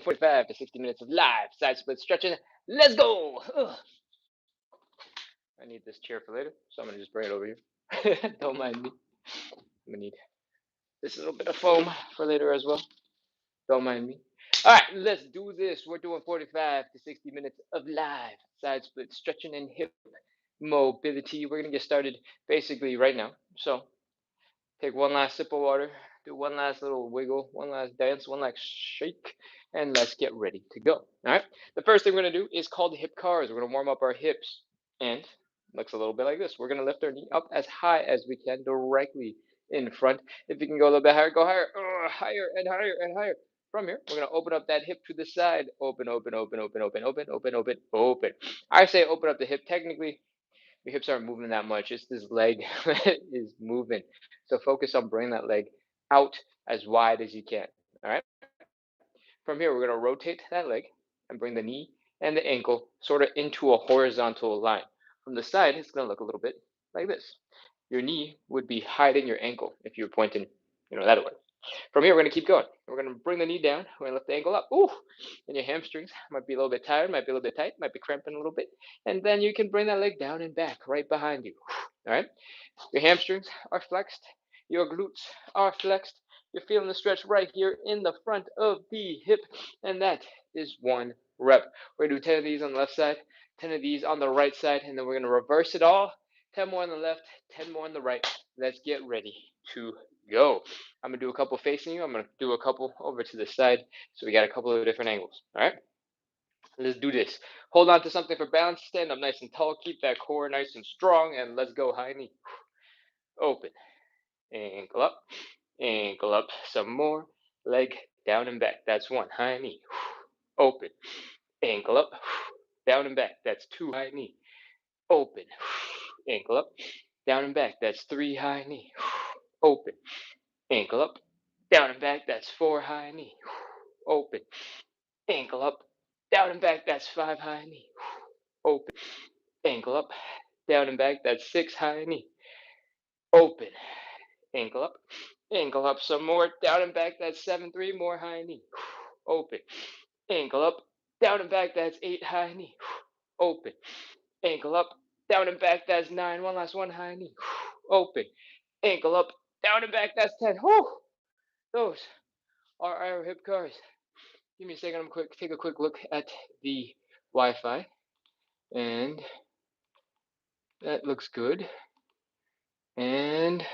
45 to 60 minutes of live side split stretching. Let's go. Ugh. I need this chair for later, so I'm gonna just bring it over here. Don't mind me. I'm gonna need this little bit of foam for later as well. Don't mind me. All right, let's do this. We're doing 45 to 60 minutes of live side split stretching and hip mobility. We're gonna get started basically right now. So take one last sip of water, do one last little wiggle, one last dance, one last shake, and let's get ready to go. All right. The first thing we're gonna do is called hip cars. We're gonna warm up our hips, and looks a little bit like this. We're gonna lift our knee up as high as we can, directly in front. If you can go a little bit higher, go higher, higher and higher and higher. From here, we're gonna open up that hip to the side. Open, open, open, open, open, open, open, open, open. I say open up the hip. Technically, your hips aren't moving that much. It's this leg that is moving. So focus on bringing that leg out as wide as you can. All right. From here, we're going to rotate that leg and bring the knee and the ankle sort of into a horizontal line. From the side, it's going to look a little bit like this. Your knee would be hiding your ankle if you were pointing, that way. From here, we're going to keep going. We're going to bring the knee down. We're going to lift the ankle up. Ooh, and your hamstrings might be a little bit tired, might be a little bit tight, might be cramping a little bit. And then you can bring that leg down and back right behind you. All right. Your hamstrings are flexed. Your glutes are flexed. You're feeling the stretch right here in the front of the hip. And that is one rep. We're going to do 10 of these on the left side, 10 of these on the right side, and then we're going to reverse it all. 10 more on the left, 10 more on the right. Let's get ready to go. I'm going to do a couple facing you. I'm going to do a couple over to the side. So we got a couple of different angles. All right. Let's do this. Hold on to something for balance. Stand up nice and tall. Keep that core nice and strong. And let's go. High knee. Open. Ankle up. Ankle up. Some more. Leg down and back. That's one. High knee. Open. Ankle up. Down and back. That's two. High knee. Open. Ankle up. Down and back. That's three. High knee. Open. Ankle up. Down and back. That's four. High knee. Open. Ankle up. Down and back. That's five. High knee. Open. Ankle up. Down and back. That's six. High knee. Open. Ankle up. Ankle up some more. Down and back. That's seven. Three more. High knee. Open. Ankle up. Down and back. That's eight. High knee. Open. Ankle up. Down and back. That's nine. One last one. High knee. Open. Ankle up. Down and back. That's 10. Whew. Those are our hip cars. Give me a second. I'm quick. Take a quick look at the Wi-Fi, and that looks good. And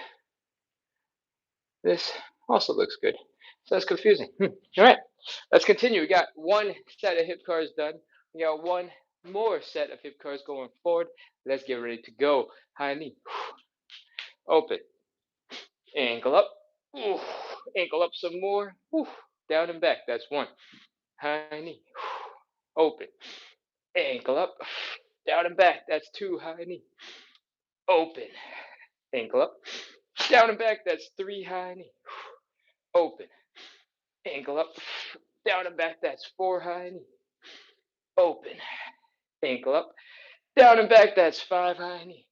this also looks good. So that's confusing. All right, let's continue. We got one set of hip cars done. We got one more set of hip cars going forward. Let's get ready to go. High knee. Open. Ankle up. Ooh. Ankle up some more. Ooh. Down and back. That's one. High knee. Open. Ankle up. Down and back. That's two. High knee. Open. Ankle up. Down and back. That's three. High knee. Open. Ankle up. Down and back. That's four. High knee. Open. Ankle up. Down and back. That's five. High knee.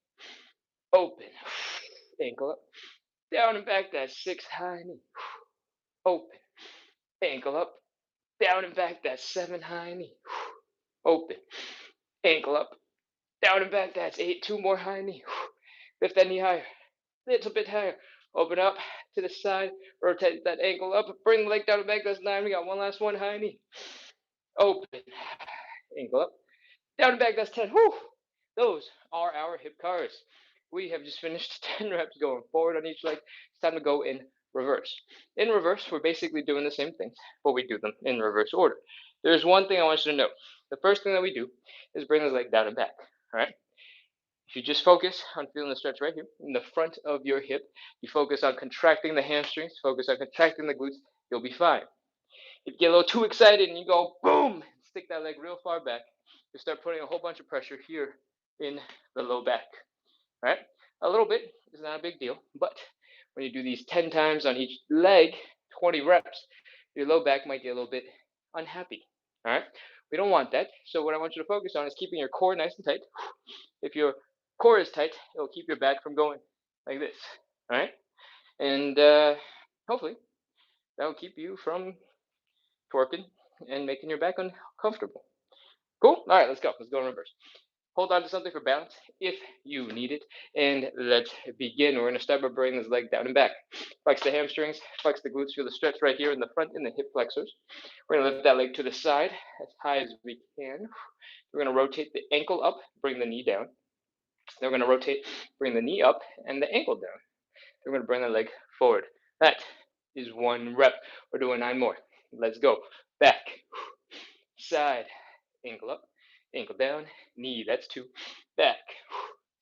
Open. Ankle up. Down and back. That's six. High knee. Open. Ankle up. Down and back. That's seven. High knee. Open. Ankle up. Down and back. That's eight. Two more. High knee. Lift that knee higher. Little bit higher. Open up to the side. Rotate that ankle up. Bring the leg down and back. That's nine. We got one last one. High knee. Open. Ankle up. Down and back. That's 10. Whew. Those are our hip cars. We have just finished 10 reps going forward on each leg. It's time to go in reverse. In reverse, we're basically doing the same things, but we do them in reverse order. There's one thing I want you to know. The first thing that we do is bring the leg down and back. All right. If you just focus on feeling the stretch right here in the front of your hip, you focus on contracting the hamstrings, focus on contracting the glutes, you'll be fine. If you get a little too excited and you go boom, stick that leg real far back, you start putting a whole bunch of pressure here in the low back. Right? A little bit is not a big deal, but when you do these 10 times on each leg, 20 reps, your low back might get a little bit unhappy. All right? We don't want that. So what I want you to focus on is keeping your core nice and tight. If your core is tight, it'll keep your back from going like this. All right? And hopefully that will keep you from twerking and making your back uncomfortable. Cool? All right, let's go. Let's go in reverse. Hold on to something for balance if you need it. And let's begin. We're going to start by bringing this leg down and back. Flex the hamstrings, flex the glutes. Feel the stretch right here in the front in the hip flexors. We're going to lift that leg to the side as high as we can. We're going to rotate the ankle up, bring the knee down. Then we're going to rotate, bring the knee up and the ankle down. Then we're going to bring the leg forward. That is 1 rep. We're doing 9 more. Let's go. Back, side, ankle up, ankle down, knee, that's 2. Back,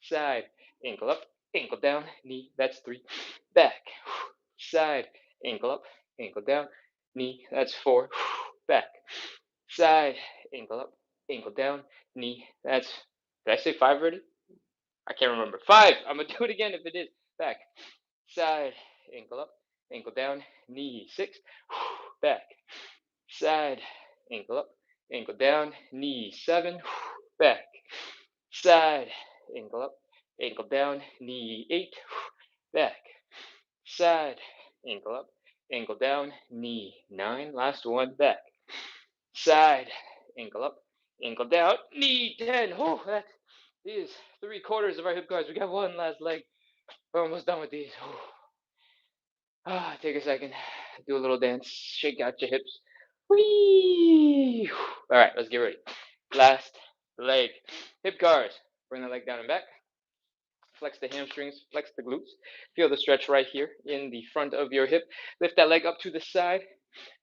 side, ankle up, ankle down, knee, that's 3. Back, side, ankle up, ankle down, knee, that's 4. Back, side, ankle up, ankle down, knee, that's, did I say 5 already? I can't remember. 5. I'm going to do it again if it is. Back, side, ankle up, ankle down, knee, 6. Back, side, ankle up, ankle down, knee, 7. Back, side, ankle up, ankle down, knee, 8. Back, side, ankle up, ankle down, knee, 9. Last one. Back, side, ankle up, ankle down, knee, 10. Oh, that is 3/4 of our hip guards. We got one last leg. We're almost done with these. Take a second, do a little dance, shake out your hips. Whee! All right, let's get ready. Last leg. Hip cars. Bring the leg down and back. Flex the hamstrings, flex the glutes. Feel the stretch right here in the front of your hip. Lift that leg up to the side.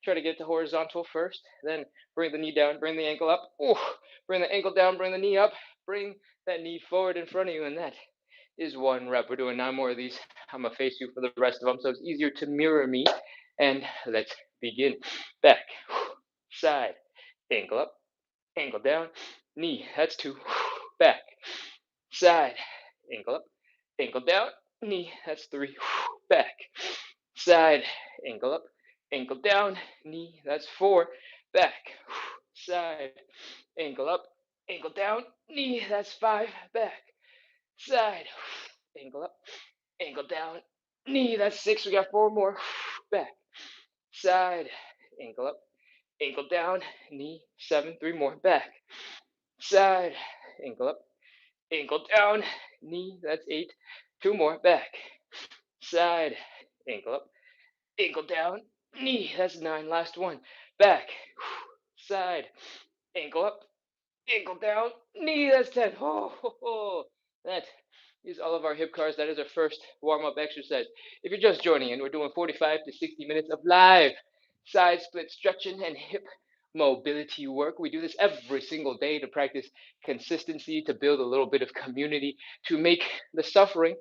Try to get to horizontal first. Then bring the knee down, bring the ankle up. Ooh, bring the ankle down, bring the knee up. Bring that knee forward in front of you, and that is 1 rep. We're doing 9 more of these. I'm going to face you for the rest of them, so it's easier to mirror me. And let's begin. Back, side, ankle up, ankle down, knee, that's 2. Back, side, ankle up, ankle down, knee, that's 3. Back, side, ankle up, ankle down, knee, that's 4. Back, side, ankle up, ankle down, knee, that's 5. Back, side, ankle up, ankle down, knee, that's 6. We got 4 more. Back, side, ankle up, ankle down, knee, 7. 3 more. Back, side, ankle up, ankle down, knee, that's 8. 2 more. Back, side, ankle up, ankle down, knee, that's 9. Last one. Back, side, ankle up, ankle down, knee, that's 10. That is all of our hip cars. That is our first warm-up exercise. If you're just joining in, we're doing 45 to 60 minutes of live side split stretching and hip mobility work. We do this every single day to practice consistency, to build a little bit of community, to make the suffering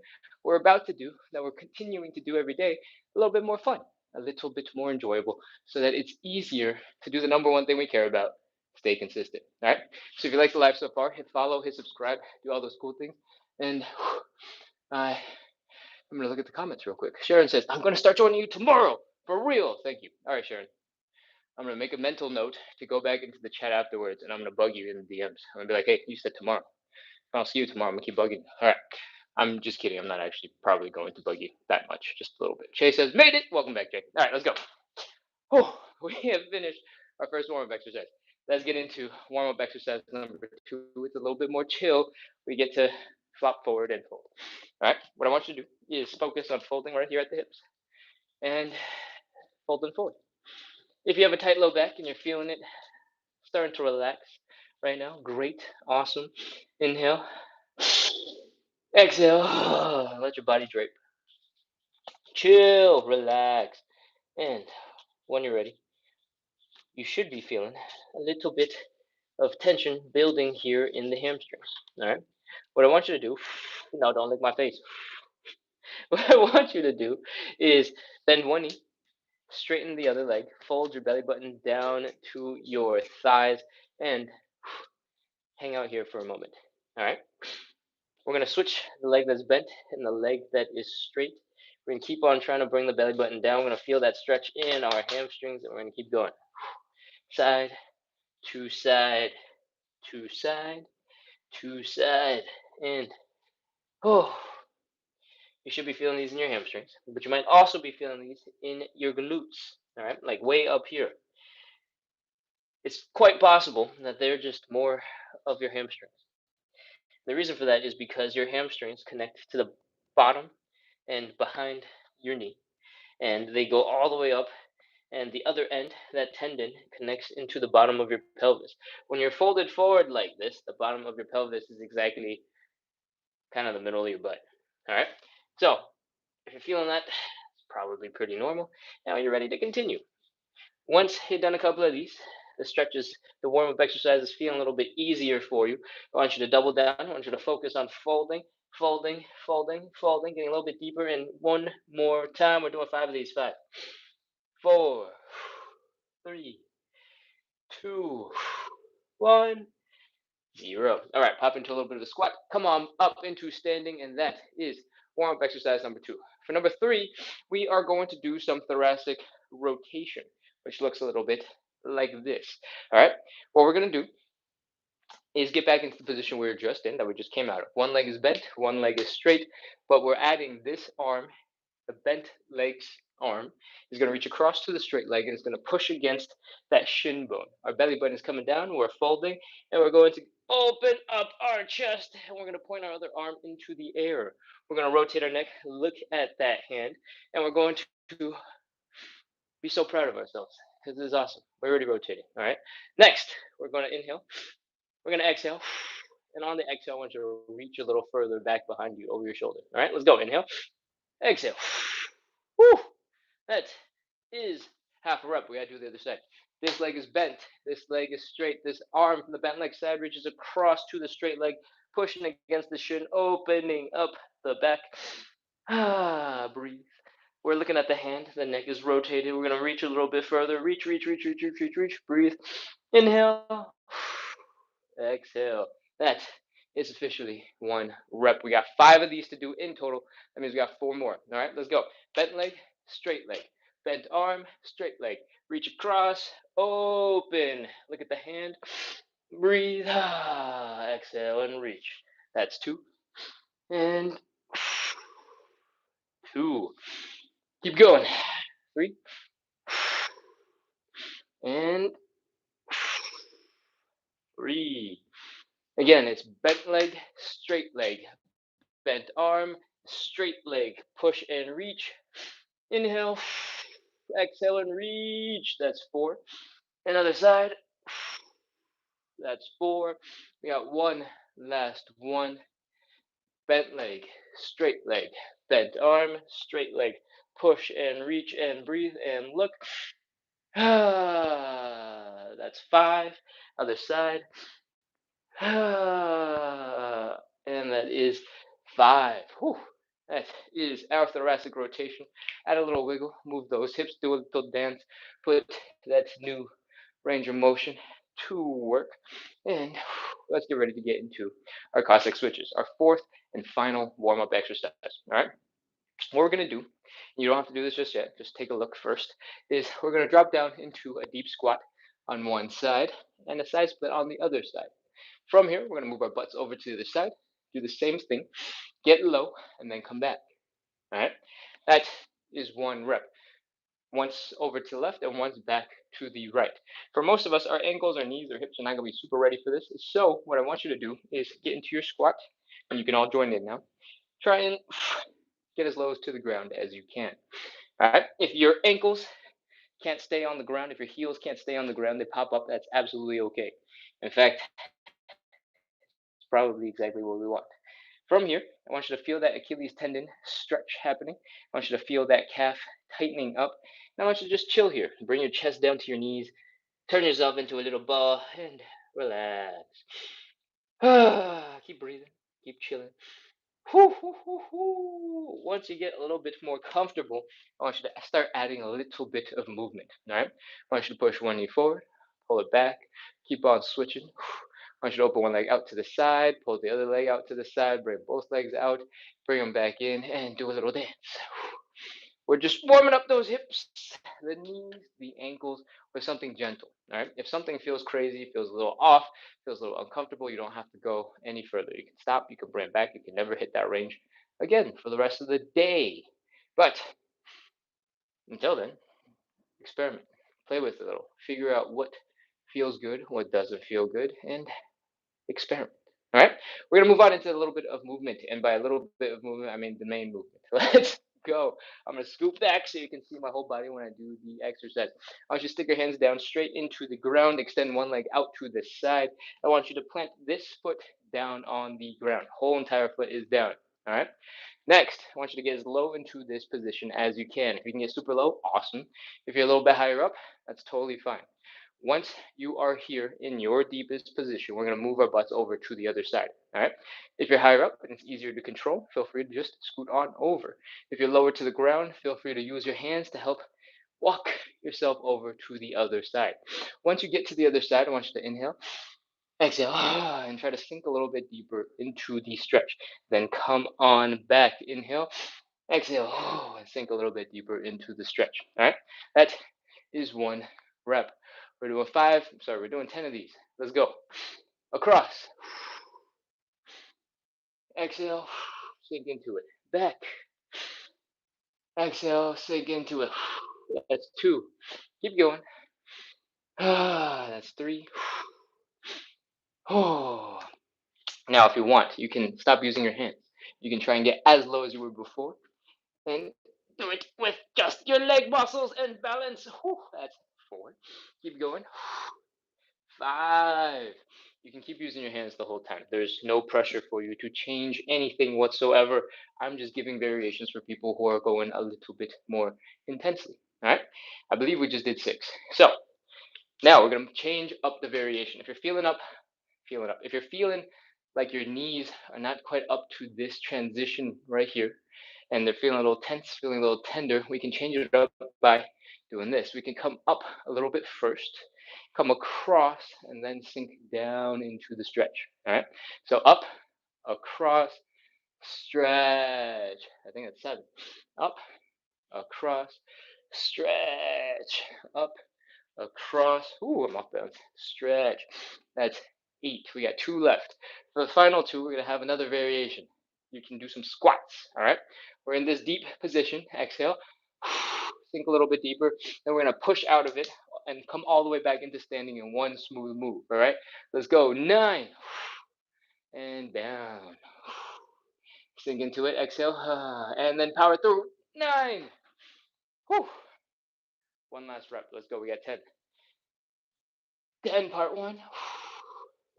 we're about to do, that we're continuing to do every day, a little bit more fun, a little bit more enjoyable, so that it's easier to do the number one thing we care about: stay consistent. All right. So if you like the live so far, hit follow, hit subscribe, do all those cool things. And I'm going to look at the comments real quick. Sharon says, I'm going to start joining you tomorrow. For real. Thank you. All right, Sharon. I'm going to make a mental note to go back into the chat afterwards, and I'm going to bug you in the DMs. I'm going to be like, hey, you said tomorrow. I'll see you tomorrow. I'm going to keep bugging you. All right. I'm just kidding. I'm not actually probably going to bug you that much. Just a little bit. Jay says, made it. Welcome back, Jay. All right, let's go. Oh, we have finished our first warm-up exercise. Let's get into warm-up exercise number 2. It's a little bit more chill. We get to flop forward and fold. All right, what I want you to do is focus on folding right here at the hips and fold and forward. If you have a tight low back and you're feeling it starting to relax right now, great, awesome. Inhale, exhale, let your body drape. Chill, relax, and when you're ready, you should be feeling a little bit of tension building here in the hamstrings. All right. What I want you to do, no, don't lick my face. What I want you to do is bend one knee, straighten the other leg, fold your belly button down to your thighs, and hang out here for a moment. All right. We're going to switch the leg that's bent and the leg that is straight. We're going to keep on trying to bring the belly button down. We're going to feel that stretch in our hamstrings, and we're going to keep going. Side to side to side to side, and you should be feeling these in your hamstrings, but you might also be feeling these in your glutes. All right, like way up here. it's quite possible that they're just more of your hamstrings. The reason for that is because your hamstrings connect to the bottom and behind your knee, and they go all the way up. And the other end, that tendon, connects into the bottom of your pelvis. When you're folded forward like this, the bottom of your pelvis is exactly kind of the middle of your butt. All right. So if you're feeling that, it's probably pretty normal. Now you're ready to continue. Once you've done a couple of these, the stretches, the warm up exercises feel a little bit easier for you. I want you to double down. I want you to focus on folding, folding, folding, folding, getting a little bit deeper. And one more time, we're doing 5 of these. 5, 4, 3, 2, 1, 0. All right, pop into a little bit of a squat. Come on up into standing, and that is warm up exercise number 2. For number 3, we are going to do some thoracic rotation, which looks a little bit like this. All right, what we're going to do is get back into the position we were just in, that we just came out of. One leg is bent, one leg is straight, but we're adding this arm, the bent leg's arm, is going to reach across to the straight leg and it's going to push against that shin bone. Our belly button is coming down, we're folding, and we're going to open up our chest, and we're going to point our other arm into the air. We're going to rotate our neck, look at that hand, and we're going to be so proud of ourselves. This is awesome. We're already rotating. All right. Next, we're going to inhale. We're going to exhale. And on the exhale, I want you to reach a little further back behind you over your shoulder. All right, let's go. Inhale. Exhale. Woo! That is half a rep. We got to do the other side. This leg is bent. This leg is straight. This arm from the bent leg side reaches across to the straight leg, pushing against the shin, opening up the back. Breathe. We're looking at the hand. The neck is rotated. We're going to reach a little bit further. Reach, reach, reach, reach, reach, reach, reach. Breathe. Inhale. Exhale. That is officially 1 rep. We got 5 of these to do in total. That means we got 4 more. All right, let's go. Bent leg, straight leg. Bent arm, straight leg. Reach across, open. Look at the hand. Breathe. Exhale and reach. That's 2. And 2. Keep going. 3. And 3. Again, it's bent leg, straight leg. Bent arm, straight leg. Push and reach. Inhale. Exhale and reach. That's 4. Another side. That's 4. We got one last one. Bent leg, straight leg. Bent arm, straight leg. Push and reach and breathe and look. That's 5. Other side. And that is 5. Whew. That is our thoracic rotation. Add a little wiggle, move those hips, do a little dance, put that new range of motion to work. And let's get ready to get into our Cossack switches, our 4th and final warm up exercise. All right. What we're going to do, you don't have to do this just yet, just take a look first, is we're going to drop down into a deep squat on one side and a side split on the other side. From here, we're going to move our butts over to the other side, do the same thing, get low, and then come back. All right, that is 1 rep. Once over to the left and once back to the right. For most of us, our ankles, our knees, our hips are not going to be super ready for this. So what I want you to do is get into your squat, and you can all join in now. Try and get as low to the ground as you can. All right, if your ankles can't stay on the ground, if your heels can't stay on the ground, they pop up, that's absolutely okay. In fact, it's probably exactly what we want. From here, I want you to feel that Achilles tendon stretch happening. I want you to feel that calf tightening up. And I want you to just chill here. Bring your chest down to your knees. Turn yourself into a little ball and relax. Keep breathing. Keep chilling. Once you get a little bit more comfortable, I want you to start adding a little bit of movement. All right? I want you to push one knee forward, pull it back, keep on switching. I want you to open one leg out to the side, pull the other leg out to the side, bring both legs out, bring them back in, and do a little dance. We're just warming up those hips, the knees, the ankles with something gentle. All right. If something feels crazy, feels a little off, feels a little uncomfortable, you don't have to go any further. You can stop. You can bring it back. You can never hit that range again for the rest of the day. But until then, experiment, play with it a little, figure out what feels good, what doesn't feel good, and experiment. All right, we're gonna move on into a little bit of movement, and by a little bit of movement, I mean the main movement. Let's go. I'm gonna scoop back so you can see my whole body when I do the exercise. I want you to stick your hands down straight into the ground, extend one leg out to the side. I want you to plant this foot down on the ground. Whole entire foot is down. All right. Next, I want you to get as low into this position as you can. If you can get super low, awesome. If you're a little bit higher up, that's totally fine. Once you are here in your deepest position, we're going to move our butts over to the other side. All right. If you're higher up and it's easier to control, feel free to just scoot on over. If you're lower to the ground, feel free to use your hands to help walk yourself over to the other side. Once you get to the other side, I want you to inhale, exhale, and try to sink a little bit deeper into the stretch. Then come on back. Inhale, exhale, and sink a little bit deeper into the stretch. All right. That is one rep. We're doing we're doing 10 of these. Let's go. Across. Exhale, sink into it. Back. Exhale, sink into it. That's 2. Keep going. That's 3. Oh. Now, if you want, you can stop using your hands. You can try and get as low as you were before, and do it with just your leg muscles and balance. That's 4. Keep going. 5. You can keep using your hands the whole time. There's no pressure for you to change anything whatsoever. I'm just giving variations for people who are going a little bit more intensely. All right. I believe we just did 6. So now we're going to change up the variation. If you're feeling up, feel it up. If you're feeling like your knees are not quite up to this transition right here, and they're feeling a little tense, feeling a little tender, we can change it up by doing this. We can come up a little bit first, come across, and then sink down into the stretch. All right. So up, across, stretch. I think that's 7. Up, across, stretch. Up, across. Ooh, I'm off balance. Stretch. That's 8. We got 2 left. For the final 2, we're going to have another variation. You can do some squats. All right. We're in this deep position. Exhale. Sink a little bit deeper. Then we're going to push out of it and come all the way back into standing in one smooth move. All right. Let's go. 9. And down. Sink into it. Exhale. And then power through. 9. Whew. One last rep. Let's go. We got 10. 10 part 1.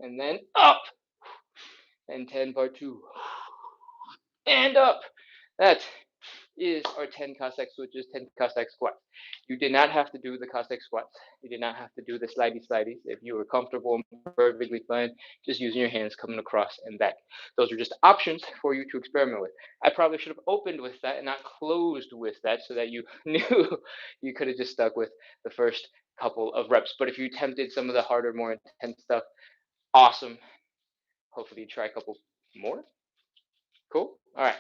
And then up. And 10 part 2. And up. That is our 10 Cossack switches, 10 Cossack squats. You did not have to do the Cossack squats. You did not have to do the slidey slideys. If you were comfortable and perfectly fine, just using your hands coming across and back. Those are just options for you to experiment with. I probably should have opened with that and not closed with that so that you knew you could have just stuck with the first couple of reps. But if you attempted some of the harder, more intense stuff, awesome. Hopefully you try a couple more. Cool. All right.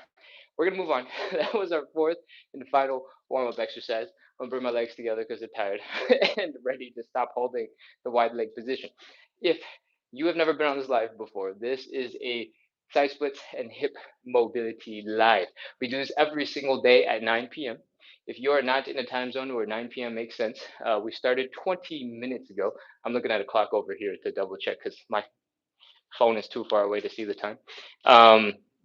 We're gonna move on. That was our 4th and final warm-up exercise. I'm gonna bring my legs together because they're tired and ready to stop holding the wide leg position. If you have never been on this live before, this is a side splits and hip mobility live. We do this every single day at 9 p.m. If you are not in a time zone where 9 p.m. makes sense, we started 20 minutes ago. I'm looking at a clock over here to double check because my phone is too far away to see the time.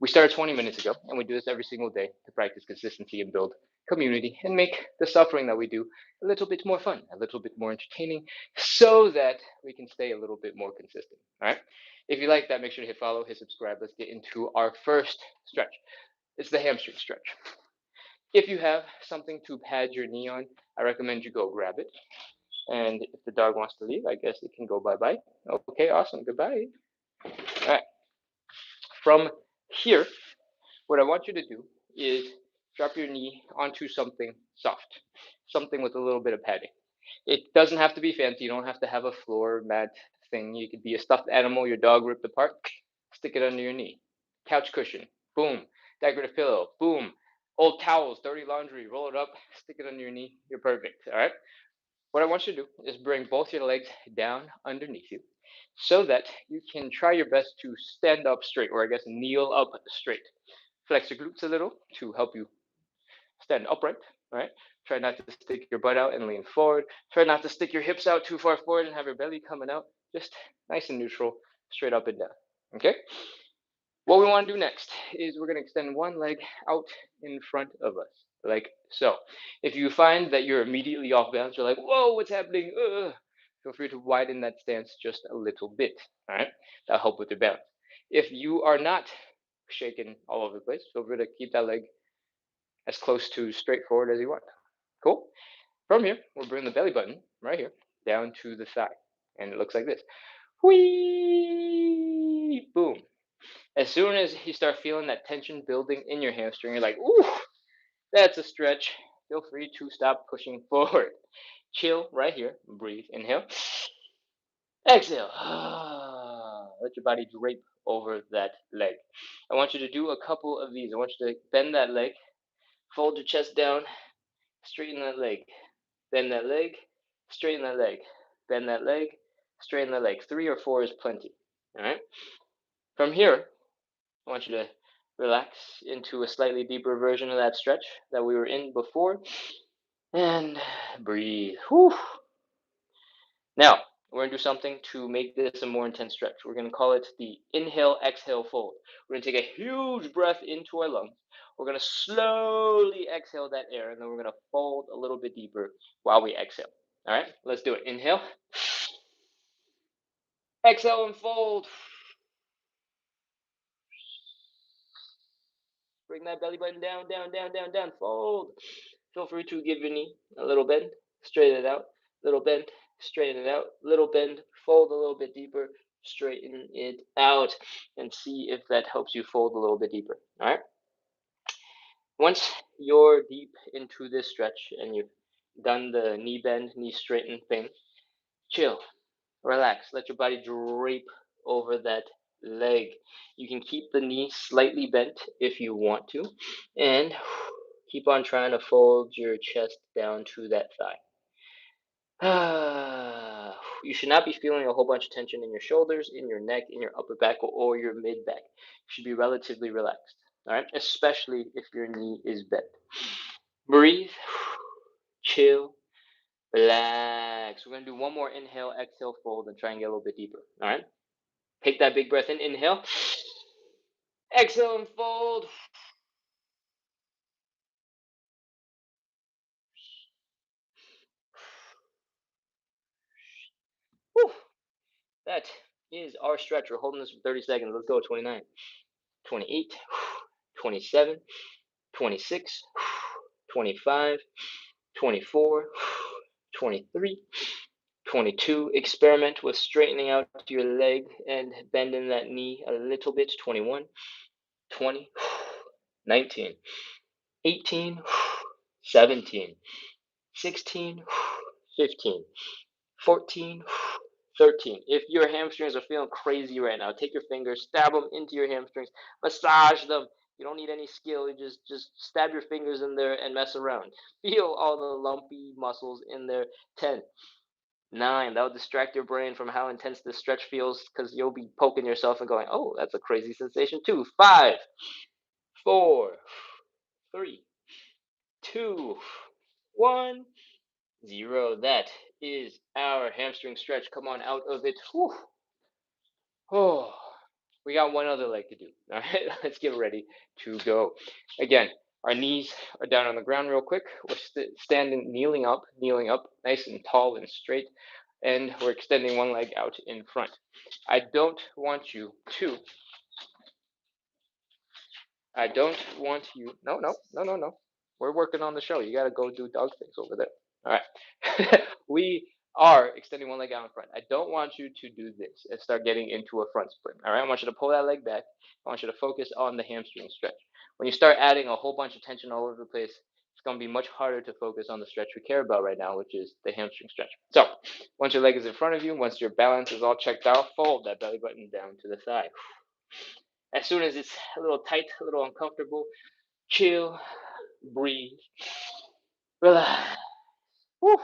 We started 20 minutes ago, and we do this every single day to practice consistency and build community and make the suffering that we do a little bit more fun, a little bit more entertaining, so that we can stay a little bit more consistent. All right. If you like that, make sure to hit follow, hit subscribe. Let's get into our first stretch. It's the hamstring stretch. If you have something to pad your knee on, I recommend you go grab it. And if the dog wants to leave, I guess it can go bye-bye. Okay, awesome. Goodbye. All right. From here, what I want you to do is drop your knee onto something soft, something with a little bit of padding. It doesn't have to be fancy. You don't have to have a floor mat thing. You could be a stuffed animal your dog ripped apart, stick it under your knee. Couch cushion, boom. Decorative pillow, boom. Old towels, dirty laundry, roll it up, stick it under your knee. You're perfect. All right. What I want you to do is bring both your legs down underneath you so that you can try your best to stand up straight, or I guess kneel up straight. Flex your glutes a little to help you stand upright. All right. Try not to stick your butt out and lean forward. Try not to stick your hips out too far forward and have your belly coming out. Just nice and neutral, straight up and down. Okay. What we want to do next is we're going to extend one leg out in front of us, like so. If you find that you're immediately off balance, you're like, whoa, what's happening? Feel free to widen that stance just a little bit. All right. That'll help with your balance. If you are not shaking all over the place, feel free to keep that leg as close to straightforward as you want. Cool. From here, we'll bring the belly button right here down to the thigh. And it looks like this. Whee! Boom. As soon as you start feeling that tension building in your hamstring, you're like, ooh, that's a stretch. Feel free to stop pushing forward. Chill right here. Breathe. Inhale. Exhale. Let your body drape over that leg. I want you to do a couple of these. I want you to bend that leg, fold your chest down, straighten that leg, bend that leg, straighten that leg, bend that leg, straighten that leg. 3 or 4 is plenty. All right. From here, I want you to relax into a slightly deeper version of that stretch that we were in before. And breathe. Whew. Now, we're going to do something to make this a more intense stretch. We're going to call it the inhale, exhale, fold. We're going to take a huge breath into our lungs. We're going to slowly exhale that air, and then we're going to fold a little bit deeper while we exhale. All right, let's do it. Inhale. Exhale and fold. Bring that belly button down, down, down, down, down. Fold. Feel free to give your knee a little bend. Straighten it out. Little bend. Straighten it out. Little bend. Fold a little bit deeper. Straighten it out. And see if that helps you fold a little bit deeper. All right. Once you're deep into this stretch and you've done the knee bend, knee straighten thing, chill. Relax. Let your body drape over that leg. You can keep the knee slightly bent if you want to, and keep on trying to fold your chest down to that thigh. You should not be feeling a whole bunch of tension in your shoulders, in your neck, in your upper back, or your mid back. You should be relatively relaxed, all right? Especially if your knee is bent. Breathe, chill, relax. We're going to do one more inhale, exhale, fold, and try and get a little bit deeper. All right. Take that big breath in. Inhale. Exhale and fold. Whew. That is our stretch. We're holding this for 30 seconds. Let's go. 29, 28, 27, 26, 25, 24, 23, 22. Experiment with straightening out your leg and bending that knee a little bit. 21, 20, 19, 18, 17, 16, 15, 14, 13. If your hamstrings are feeling crazy right now, take your fingers, stab them into your hamstrings, massage them. You don't need any skill. You just stab your fingers in there and mess around. Feel all the lumpy muscles in there. 10, 9. That'll distract your brain from how intense this stretch feels because you'll be poking yourself and going, oh, that's a crazy sensation too. 5, 4, 3, 2, 1, 0. That is our hamstring stretch. Come on out of it. Whew. Oh, we got one other leg to do. All right, let's get ready to go. Again, our knees are down on the ground real quick. We're standing, kneeling up, nice and tall and straight. And we're extending one leg out in front. I don't want you to. No. We're working on the show. You got to go do dog things over there. All right. We are extending one leg out in front. I don't want you to do this and start getting into a front sprint. All right. I want you to pull that leg back. I want you to focus on the hamstring stretch. When you start adding a whole bunch of tension all over the place, it's going to be much harder to focus on the stretch we care about right now, which is the hamstring stretch. So once your leg is in front of you, once your balance is all checked out, fold that belly button down to the thigh. As soon as it's a little tight, a little uncomfortable, chill, breathe, relax. Woo.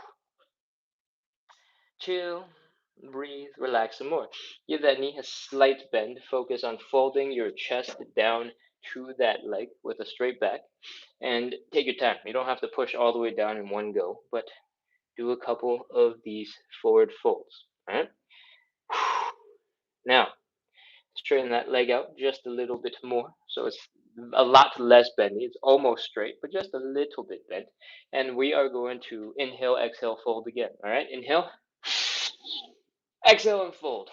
Chill, breathe, relax some more. Give that knee a slight bend. Focus on folding your chest down to that leg with a straight back, and take your time. You don't have to push all the way down in one go, but do a couple of these forward folds. All right. Now, straighten that leg out just a little bit more. So it's a lot less bendy. It's almost straight, but just a little bit bent. And we are going to inhale, exhale, fold again. All right. Inhale, exhale, and fold.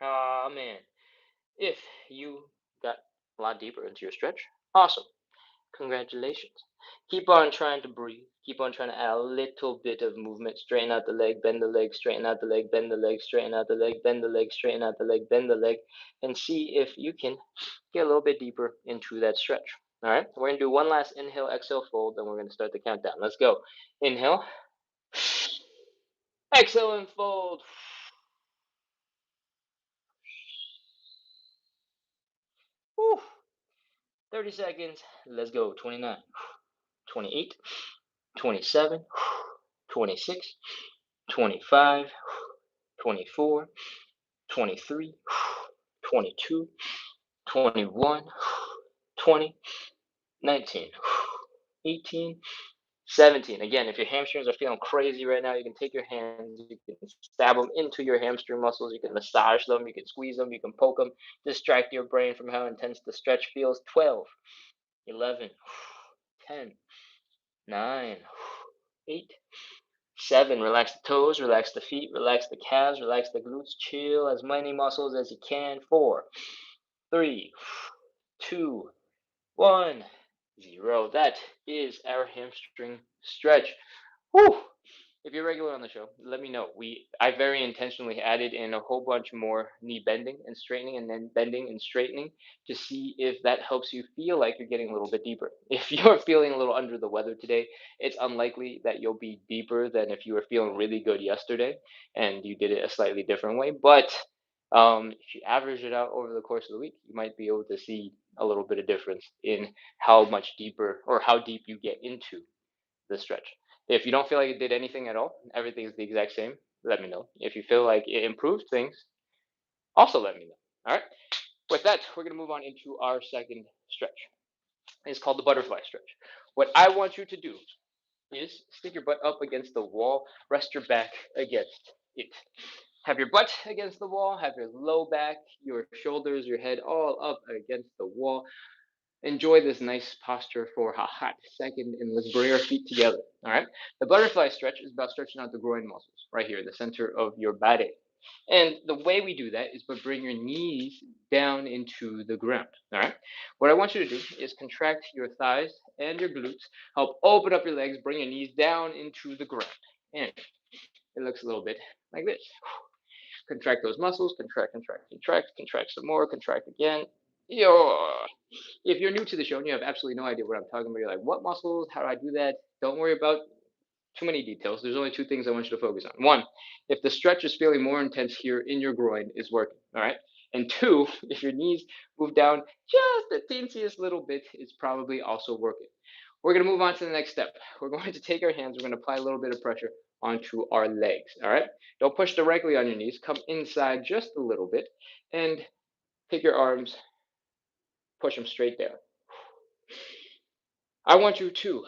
Ah, man. If you got a lot deeper into your stretch, awesome. Congratulations. Keep on trying to breathe. Keep on trying to add a little bit of movement. Straighten out the leg, bend the leg, straighten out the leg, bend the leg, straighten out the leg, bend the leg, straighten out the leg, bend the leg, and see if you can get a little bit deeper into that stretch. All right, we're going to do one last inhale, exhale, fold, then we're going to start the countdown. Let's go. Inhale, exhale, and fold. Whew. 30 seconds. Let's go. 29, 28, 27, 26, 25, 24, 23, 22, 21, 20, 19, 18, 17. Again, if your hamstrings are feeling crazy right now, you can take your hands, you can stab them into your hamstring muscles, you can massage them, you can squeeze them, you can poke them, distract your brain from how intense the stretch feels. 12, 11, 10, 9, 8, 7. Relax the toes, relax the feet, relax the calves, relax the glutes. Chill as many muscles as you can. 4, 3, 2, 1, 0. That is our hamstring stretch. Whew. If you're regular on the show, let me know. I very intentionally added in a whole bunch more knee bending and straightening, and then bending and straightening, to see if that helps you feel like you're getting a little bit deeper. If you're feeling a little under the weather today, it's unlikely that you'll be deeper than if you were feeling really good yesterday and you did it a slightly different way. But if you average it out over the course of the week, you might be able to see a little bit of difference in how much deeper or how deep you get into the stretch. If you don't feel like it did anything at all, everything is the exact same, let me know. If you feel like it improved things, also let me know. All right. With that, we're going to move on into our second stretch. It's called the butterfly stretch. What I want you to do is stick your butt up against the wall, rest your back against it. Have your butt against the wall, have your low back, your shoulders, your head all up against the wall. Enjoy this nice posture for a hot second, and let's bring our feet together. All right. The butterfly stretch is about stretching out the groin muscles right here, the center of your body. And the way we do that is by bringing your knees down into the ground. All right. What I want you to do is contract your thighs and your glutes, help open up your legs, bring your knees down into the ground. And it looks a little bit like this. Contract those muscles, contract, contract, contract, contract some more, contract again. If you're new to the show and you have absolutely no idea what I'm talking about, you're like, what muscles? How do I do that? Don't worry about too many details. There's only two things I want you to focus on. One, if the stretch is feeling more intense here in your groin, is working. All right. And two, if your knees move down just the teensiest little bit, it's probably also working. We're going to move on to the next step. We're going to take our hands, we're going to apply a little bit of pressure onto our legs. All right. Don't push directly on your knees. Come inside just a little bit and take your arms, push them straight down. I want you to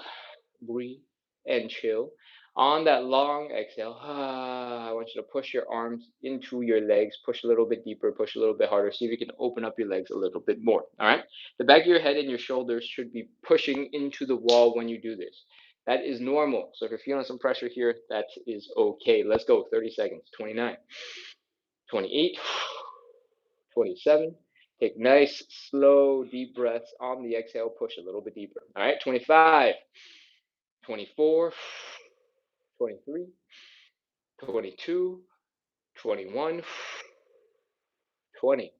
breathe and chill. On that long exhale, I want you to push your arms into your legs, push a little bit deeper, push a little bit harder. See if you can open up your legs a little bit more. All right. The back of your head and your shoulders should be pushing into the wall when you do this. That is normal. So if you're feeling some pressure here, that is okay. Let's go. 30 seconds. 29, 28, 27. Take nice, slow, deep breaths on the exhale. Push a little bit deeper. All right. 25, 24, 23, 22, 21, 20,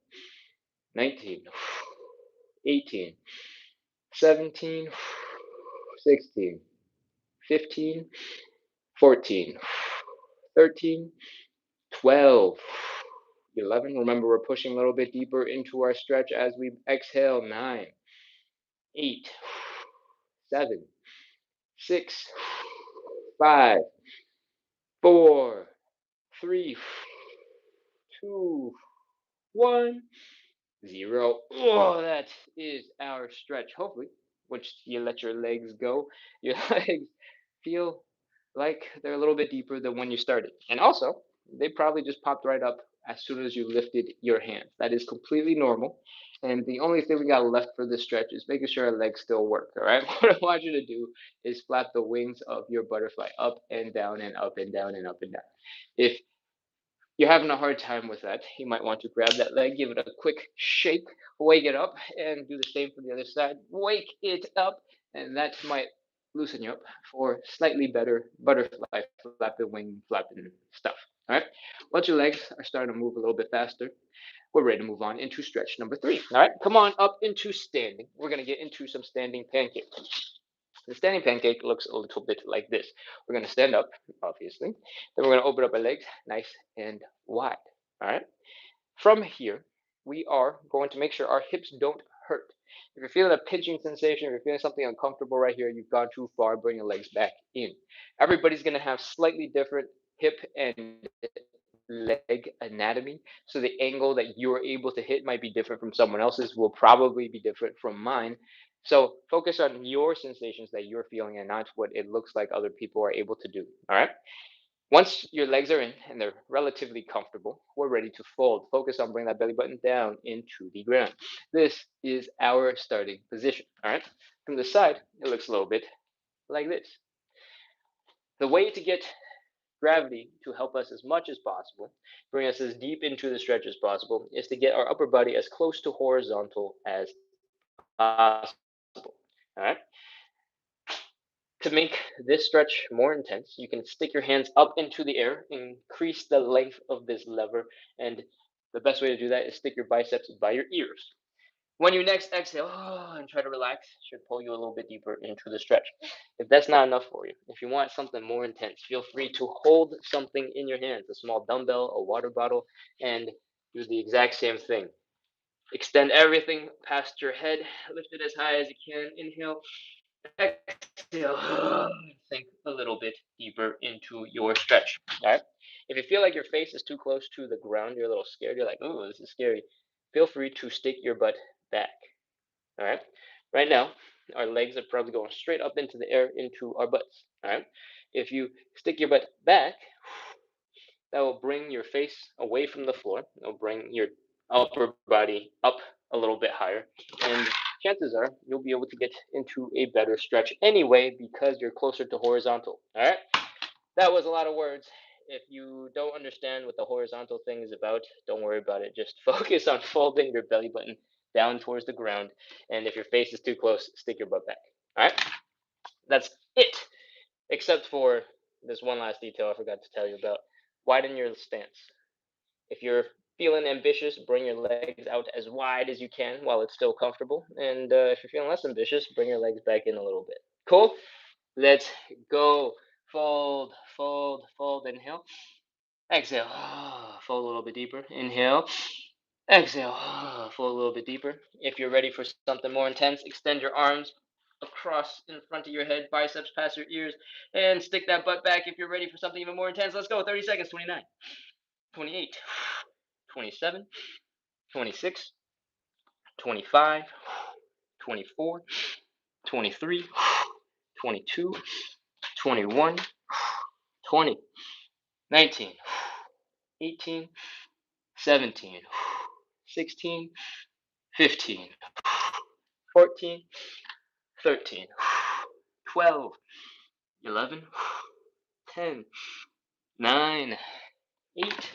19, 18, 17, 16, 15, 14, 13, 12, 11. Remember, we're pushing a little bit deeper into our stretch as we exhale. 9, 8, 7, 6, 5, 4, 3, 2, 1, 0. Oh, that is our stretch. Hopefully, once you let your legs go, your legs feel like they're a little bit deeper than when you started. And also, they probably just popped right up as soon as you lifted your hands. That is completely normal. And the only thing we got left for this stretch is making sure our legs still work. All right. What I want you to do is flap the wings of your butterfly up and down and up and down and up and down. If you're having a hard time with that, you might want to grab that leg, give it a quick shake, wake it up, and do the same for the other side. Wake it up, and that might loosen you up for slightly better butterfly flapping, wing flapping stuff. All right. Once your legs are starting to move a little bit faster, we're ready to move on into stretch number 3. All right. Come on up into standing. We're going to get into some standing pancakes. The standing pancake looks a little bit like this. We're going to stand up, obviously. Then we're going to open up our legs nice and wide. All right. From here, we are going to make sure our hips don't hurt. If you're feeling a pinching sensation, if you're feeling something uncomfortable right here, you've gone too far, bring your legs back in. Everybody's going to have slightly different hip and leg anatomy. So the angle that you're able to hit might be different from someone else's, will probably be different from mine. So focus on your sensations that you're feeling and not what it looks like other people are able to do. All right. Once your legs are in and they're relatively comfortable, we're ready to fold. Focus on bringing that belly button down into the ground. This is our starting position. All right. From the side, it looks a little bit like this. The way to get gravity to help us as much as possible, bring us as deep into the stretch as possible, is to get our upper body as close to horizontal as possible. All right. To make this stretch more intense, you can stick your hands up into the air, increase the length of this lever, and the best way to do that is stick your biceps by your ears. When you next exhale and try to relax, should pull you a little bit deeper into the stretch. If that's not enough for you, if you want something more intense, feel free to hold something in your hands, a small dumbbell, a water bottle, and do the exact same thing. Extend everything past your head, lift it as high as you can, inhale, exhale, sink a little bit deeper into your stretch. All right. If you feel like your face is too close to the ground, you're a little scared, you're like, oh, this is scary, feel free to stick your butt back. All right. Right now, our legs are probably going straight up into the air into our butts. All right. If you stick your butt back, that will bring your face away from the floor. It'll bring your upper body up a little bit higher. And chances are you'll be able to get into a better stretch anyway because you're closer to horizontal. All right. That was a lot of words. If you don't understand what the horizontal thing is about, don't worry about it. Just focus on folding your belly button down towards the ground. And if your face is too close, stick your butt back. All right. That's it. Except for this one last detail I forgot to tell you about. Widen your stance. If you're feeling ambitious, bring your legs out as wide as you can while it's still comfortable. And if you're feeling less ambitious, bring your legs back in a little bit. Cool? Let's go. Fold, fold, fold. Inhale. Exhale. Fold a little bit deeper. Inhale. Exhale. Fold a little bit deeper. If you're ready for something more intense, extend your arms across in front of your head, biceps past your ears, and stick that butt back if you're ready for something even more intense. Let's go. 30 seconds. 29, 28, 27, 26, 25, 24, 23, 22, 21, 20, 19, 18, 17, 16, 15, 14, 13, 12, 11, 10, 9, 8,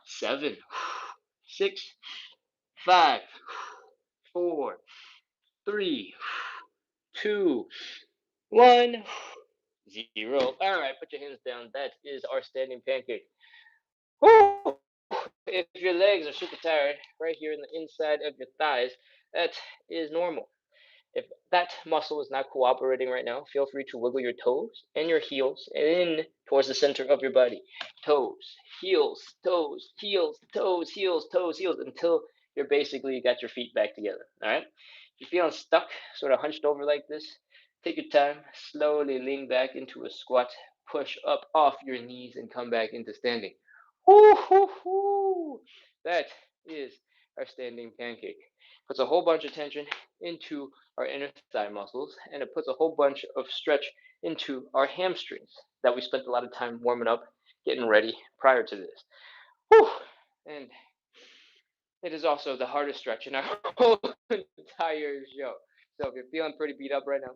7, 6, 5, 4, 3, 2, 1, 0. All right, put your hands down. That is our standing pancake. Woo! If your legs are super tired, right here in the inside of your thighs, that is normal. If that muscle is not cooperating right now, feel free to wiggle your toes and your heels in towards the center of your body. Toes, heels, toes, heels, toes, heels, toes, heels, until you're basically got your feet back together. All right. If you're feeling stuck, sort of hunched over like this, take your time, slowly lean back into a squat, push up off your knees, and come back into standing. Woo, hoo, hoo. That is our standing pancake. Puts a whole bunch of tension into our inner thigh muscles, and it puts a whole bunch of stretch into our hamstrings that we spent a lot of time warming up, getting ready prior to this. Whew. And it is also the hardest stretch in our whole entire show. So if you're feeling pretty beat up right now,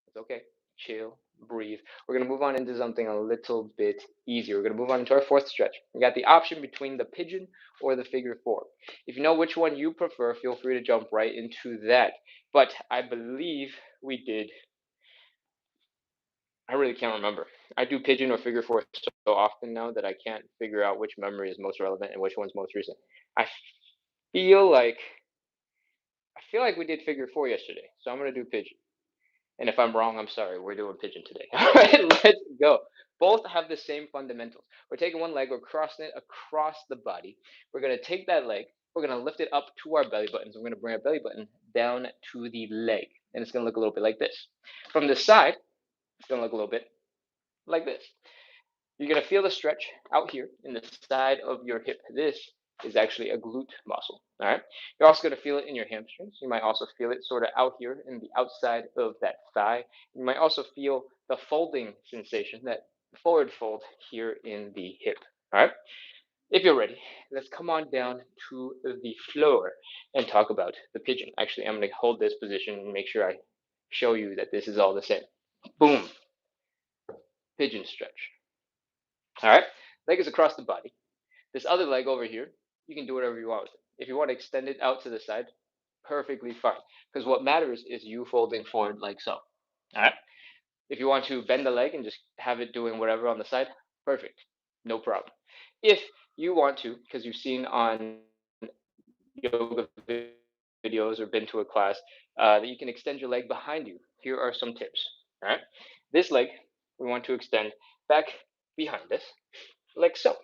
it's okay. Chill, breathe. We're going to move on into something a little bit easier. We're going to move on into our fourth stretch. We got the option between the pigeon or the figure four. If you know which one you prefer, feel free to jump right into that. But I believe we did. I really can't remember. I do pigeon or figure four so often now that I can't figure out which memory is most relevant and which one's most recent. I feel like I feel like we did figure four yesterday, so I'm gonna do pigeon. And if I'm wrong, I'm sorry. We're doing pigeon today. All right, let's go. Both have the same fundamentals. We're taking one leg, we're crossing it across the body. We're gonna take that leg, we're gonna lift it up to our belly buttons. We're gonna bring our belly button down to the leg, and it's gonna look a little bit like this. From the side, it's gonna look a little bit like this. You're going to feel the stretch out here in the side of your hip. This is actually a glute muscle. All right. You're also going to feel it in your hamstrings. You might also feel it sort of out here in the outside of that thigh. You might also feel the folding sensation, that forward fold here in the hip. All right. If you're ready, let's come on down to the floor and talk about the pigeon. Actually, I'm going to hold this position and make sure I show you that this is all the same. Boom. Pigeon stretch. All right. Leg is across the body. This other leg over here, you can do whatever you want with it. If you want to extend it out to the side, perfectly fine. Because what matters is you folding forward like so. All right. If you want to bend the leg and just have it doing whatever on the side, perfect. No problem. If you want to, because you've seen on yoga videos or been to a class, that you can extend your leg behind you, here are some tips. All right. This leg, we want to extend back behind us, like so.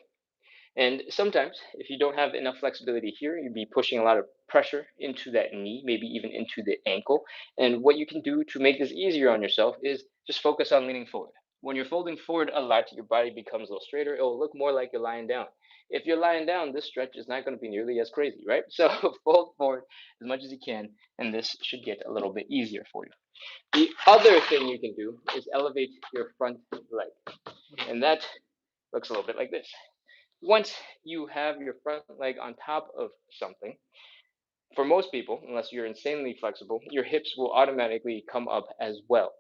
And sometimes, if you don't have enough flexibility here, you'd be pushing a lot of pressure into that knee, maybe even into the ankle. And what you can do to make this easier on yourself is just focus on leaning forward. When you're folding forward a lot, your body becomes a little straighter. It will look more like you're lying down. If you're lying down, this stretch is not going to be nearly as crazy, right? So fold forward as much as you can, and this should get a little bit easier for you. The other thing you can do is elevate your front leg, and that looks a little bit like this. Once you have your front leg on top of something, for most people, unless you're insanely flexible, your hips will automatically come up as well.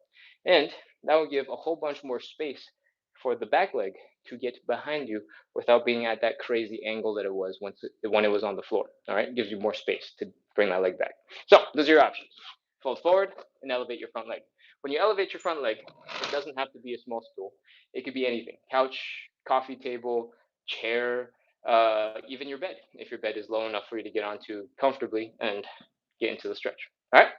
And that will give a whole bunch more space for the back leg to get behind you without being at that crazy angle that it was when it was on the floor. All right, it gives you more space to bring that leg back. So those are your options. Fold forward and elevate your front leg. When you elevate your front leg, it doesn't have to be a small stool. It could be anything: couch, coffee table, chair, even your bed, if your bed is low enough for you to get onto comfortably and get into the stretch. All right,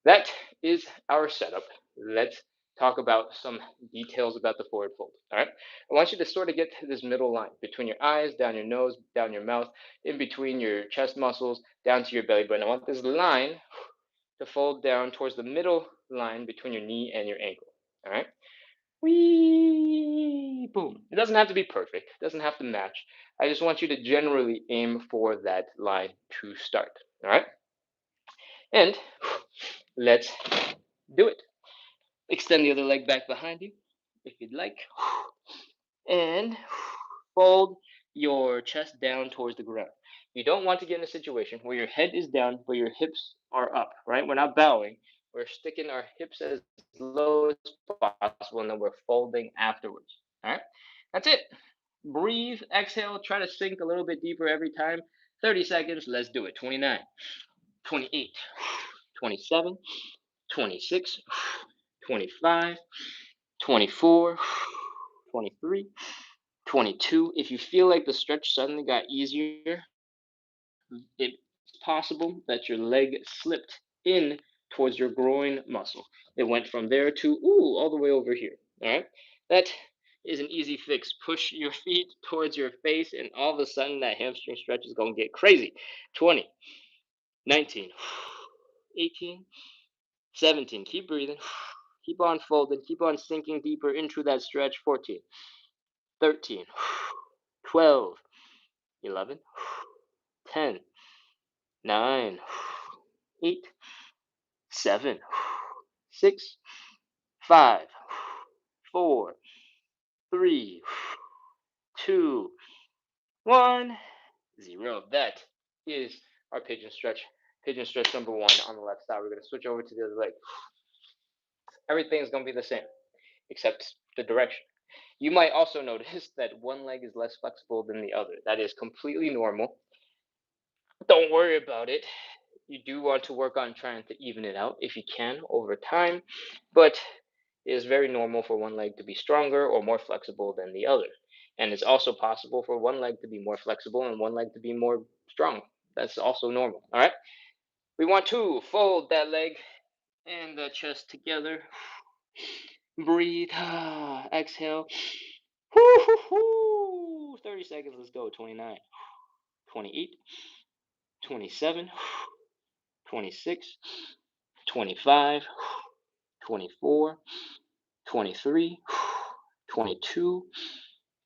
that is our setup. Let's talk about some details about the forward fold. All right, I want you to sort of get to this middle line between your eyes, down your nose, down your mouth, in between your chest muscles, down to your belly button. I want this line to fold down towards the middle line between your knee and your ankle. All right. Whee! Boom. It doesn't have to be perfect. It doesn't have to match. I just want you to generally aim for that line to start. All right? And let's do it. Extend the other leg back behind you if you'd like. And fold your chest down towards the ground. You don't want to get in a situation where your head is down but your hips are up, right? We're not bowing. We're sticking our hips as low as possible and then we're folding afterwards. All right? That's it. Breathe, exhale, try to sink a little bit deeper every time. 30 seconds, let's do it. 29, 28, 27, 26, 25, 24, 23, 22. If you feel like the stretch suddenly got easier, it's possible that your leg slipped in towards your groin muscle. It went from there to, all the way over here. All right? That is an easy fix. Push your feet towards your face, and all of a sudden that hamstring stretch is going to get crazy. 20, 19, 18, 17. Keep breathing. Keep on folding. Keep on sinking deeper into that stretch. 14, 13, 12, 11, 10, 9, 8, 7, 6, 5, 4, 3, 2, 1, 0. That is our pigeon stretch. Pigeon stretch number 1 on the left side. We're going to switch over to the other leg. Everything's going to be the same except the direction. You might also notice that one leg is less flexible than the other. That is completely normal. Don't worry about it. You do want to work on trying to even it out if you can over time, but it is very normal for one leg to be stronger or more flexible than the other. And it's also possible for one leg to be more flexible and one leg to be more strong. That's also normal. All right. We want to fold that leg and the chest together. Breathe. Exhale. 30 seconds. Let's go. 29, 28, 27, 26, 25, 24, 23, 22,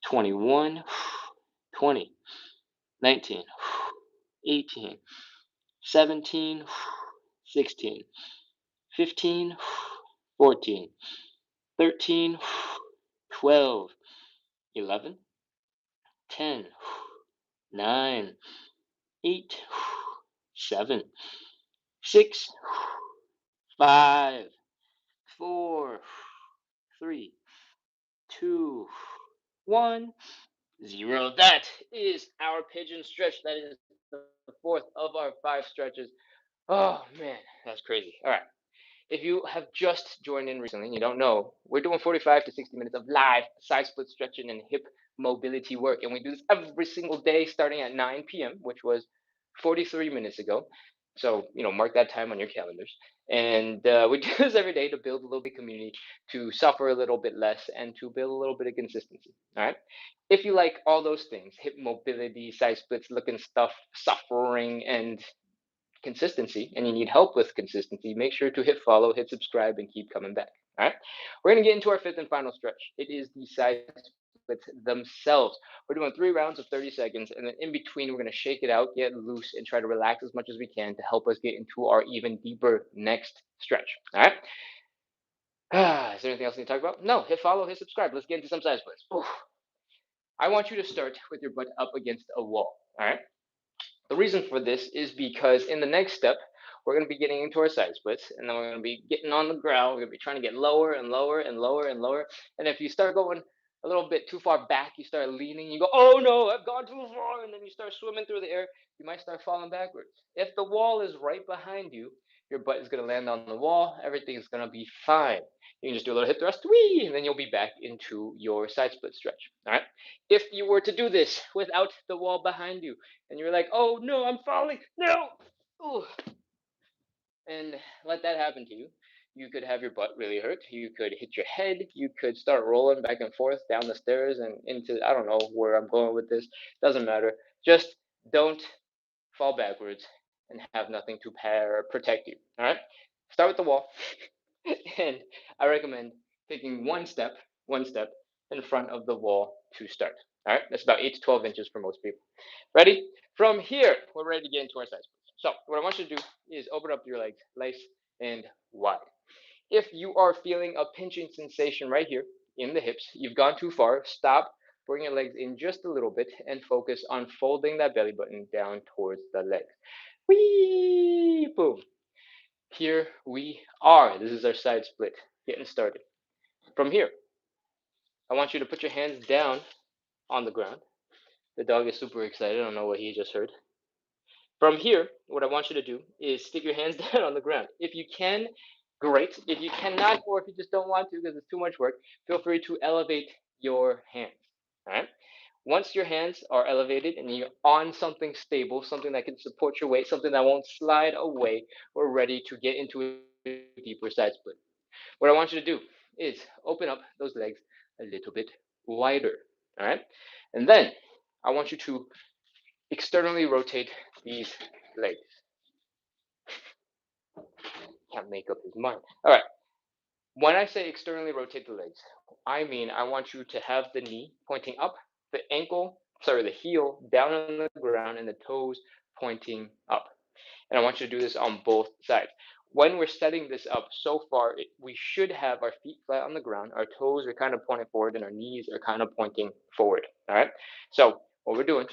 21, 20, 19, 18, 17, 16, 15, 14, 13, 12, 11, 10, 9, 8, 7, 6, 5, 4, 3, 2, 1, 0. That is our pigeon stretch. That is the fourth of our 5 stretches. Oh man, that's crazy. All right. If you have just joined in recently and you don't know, we're doing 45 to 60 minutes of live side split stretching and hip mobility work. And we do this every single day starting at 9 p.m., which was 43 minutes ago. So, mark that time on your calendars. And we do this every day to build a little bit of community, to suffer a little bit less, and to build a little bit of consistency. All right. If you like all those things, hip mobility, side splits, looking stuff, suffering, and consistency, and you need help with consistency, make sure to hit follow, hit subscribe, and keep coming back. All right. We're going to get into our fifth and final stretch. It is the side splits themselves. We're doing 3 rounds of 30 seconds, and then in between, we're going to shake it out, get loose, and try to relax as much as we can to help us get into our even deeper next stretch. All right. Is there anything else we need to talk about? No. Hit follow, hit subscribe. Let's get into some side splits. Oof. I want you to start with your butt up against a wall. All right. The reason for this is because in the next step, we're going to be getting into our side splits, and then we're going to be getting on the ground. We're going to be trying to get lower and lower and lower and lower. And if you start going a little bit too far back, you start leaning, you go, oh no, I've gone too far. And then you start swimming through the air. You might start falling backwards. If the wall is right behind you, your butt is going to land on the wall. Everything is going to be fine. You can just do a little hip thrust, wee, and then you'll be back into your side split stretch. All right. If you were to do this without the wall behind you, and you're like, oh no, I'm falling, no, ooh, and let that happen to you, you could have your butt really hurt. You could hit your head. You could start rolling back and forth down the stairs and into, I don't know where I'm going with this. Doesn't matter. Just don't fall backwards and have nothing to protect you. All right. Start with the wall, and I recommend taking one step in front of the wall to start. All right. That's about 8 to 12 inches for most people. Ready? From here, we're ready to get into our side splits. So what I want you to do is open up your legs nice and wide. If you are feeling a pinching sensation right here in the hips, you've gone too far, stop, bring your legs in just a little bit, and focus on folding that belly button down towards the legs. Whee! Boom. Here we are. This is our side split. Getting started. From here, I want you to put your hands down on the ground. The dog is super excited. I don't know what he just heard. From here, what I want you to do is stick your hands down on the ground. If you can, great. If you cannot, or if you just don't want to because it's too much work, feel free to elevate your hands. All right. Once your hands are elevated and you're on something stable, something that can support your weight, something that won't slide away, we're ready to get into a deeper side split. What I want you to do is open up those legs a little bit wider. All right. And then I want you to externally rotate these legs. Can't make up his mind. All right. When I say externally rotate the legs, I mean I want you to have the knee pointing up, the heel down on the ground, and the toes pointing up. And I want you to do this on both sides. When we're setting this up, so far, we should have our feet flat on the ground, our toes are kind of pointing forward, and our knees are kind of pointing forward. All right. So what we're doing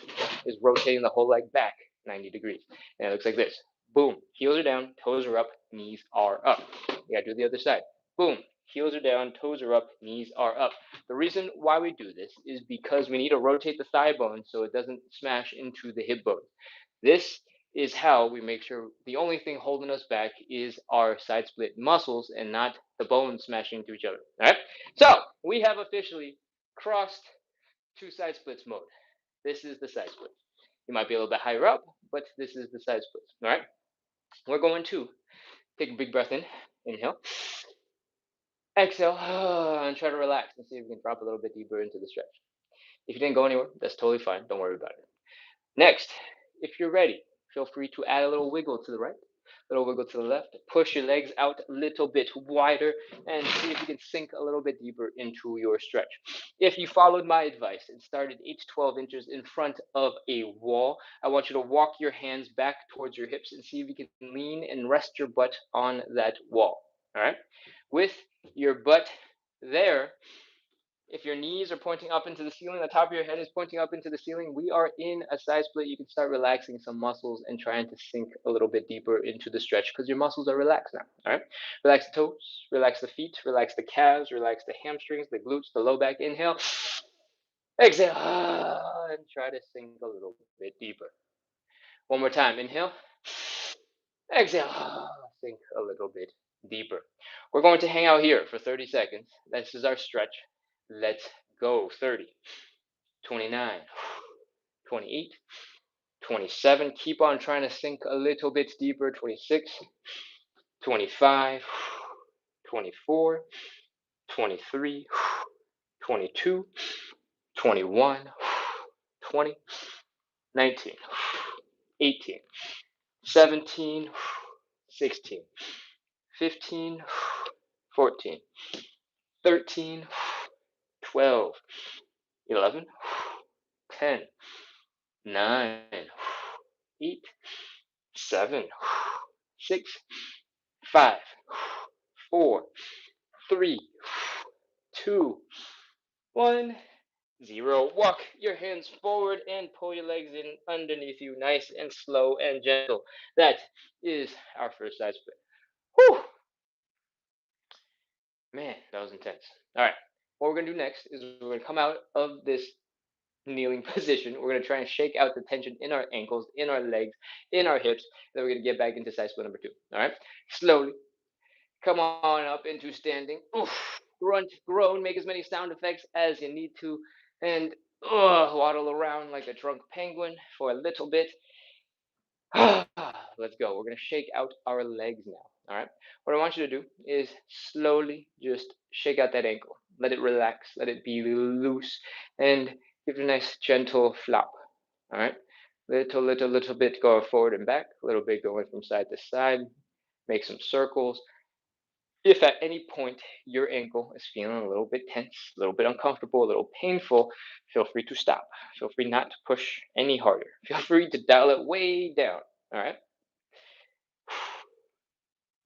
is rotating the whole leg back 90 degrees, and it looks like this. Boom, heels are down, toes are up, knees are up. You gotta do the other side. Boom, heels are down, toes are up, knees are up. The reason why we do this is because we need to rotate the thigh bone so it doesn't smash into the hip bone. This is how we make sure the only thing holding us back is our side split muscles and not the bones smashing into each other. All right. So we have officially crossed to side splits mode. This is the side split. You might be a little bit higher up, but this is the side split. All right. We're going to take a big breath in. Inhale. Exhale. And try to relax and see if we can drop a little bit deeper into the stretch. If you didn't go anywhere, that's totally fine. Don't worry about it. Next, if you're ready, feel free to add a little wiggle to the right, a little wiggle to the left. Push your legs out a little bit wider and see if you can sink a little bit deeper into your stretch. If you followed my advice and started 8 to 12 inches in front of a wall, I want you to walk your hands back towards your hips and see if you can lean and rest your butt on that wall. All right? With your butt there, if your knees are pointing up into the ceiling, the top of your head is pointing up into the ceiling, we are in a side split. You can start relaxing some muscles and trying to sink a little bit deeper into the stretch because your muscles are relaxed now. All right. Relax the toes, relax the feet, relax the calves, relax the hamstrings, the glutes, the low back. Inhale. Exhale. And try to sink a little bit deeper. One more time. Inhale. Exhale. Sink a little bit deeper. We're going to hang out here for 30 seconds. This is our stretch. Let's go. 30, 29, 28, 27. Keep on trying to sink a little bit deeper. 26, 25, 24, 23, 22, 21, 20, 19, 18, 17, 16, 15, 14, 13, 12, 11, 10, 9, 8, 7, 6, 5, 4, 3, 2, 1, 0. Walk your hands forward and pull your legs in underneath you, nice and slow and gentle. That is our first side split. Whew. Man, that was intense. All right. What we're going to do next is we're going to come out of this kneeling position. We're going to try and shake out the tension in our ankles, in our legs, in our hips. Then we're going to get back into side split number 2. All right. Slowly come on up into standing. Oof. Grunt, groan, make as many sound effects as you need to, and waddle around like a drunk penguin for a little bit. Let's go. We're going to shake out our legs now. All right. What I want you to do is slowly just shake out that ankle. Let it relax. Let it be loose. And give it a nice gentle flop. All right. Little bit go forward and back. A little bit going from side to side. Make some circles. If at any point your ankle is feeling a little bit tense, a little bit uncomfortable, a little painful, feel free to stop. Feel free not to push any harder. Feel free to dial it way down. All right.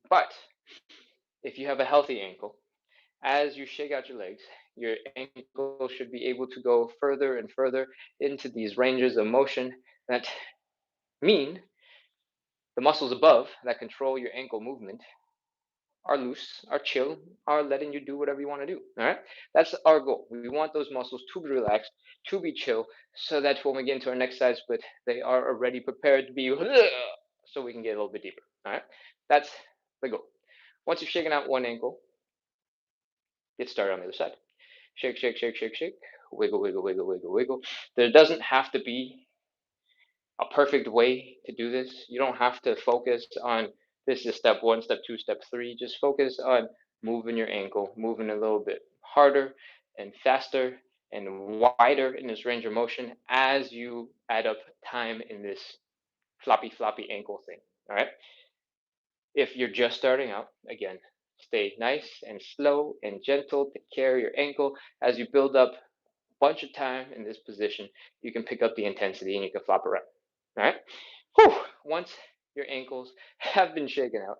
But if you have a healthy ankle, as you shake out your ankle should be able to go further and further into these ranges of motion that mean the muscles above that control your ankle movement are loose, are chill, are letting you do whatever you want to do. All right. That's our goal. We want those muscles to be relaxed, to be chill, so that when we get into our next side split, they are already prepared to be so we can get a little bit deeper. All right. That's the goal. Once you've shaken out one ankle, get started on the other side. Shake, shake, shake, shake, shake. Wiggle, wiggle, wiggle, wiggle, wiggle. There doesn't have to be a perfect way to do this. You don't have to focus on this is step 1, step 2, step 3. Just focus on moving your ankle, moving a little bit harder and faster and wider in this range of motion as you add up time in this floppy ankle thing. All right. If you're just starting out, again, stay nice and slow and gentle. Take care of your ankle. As you build up a bunch of time in this position, you can pick up the intensity and you can flop around. All right. Whew. Once your ankles have been shaken out,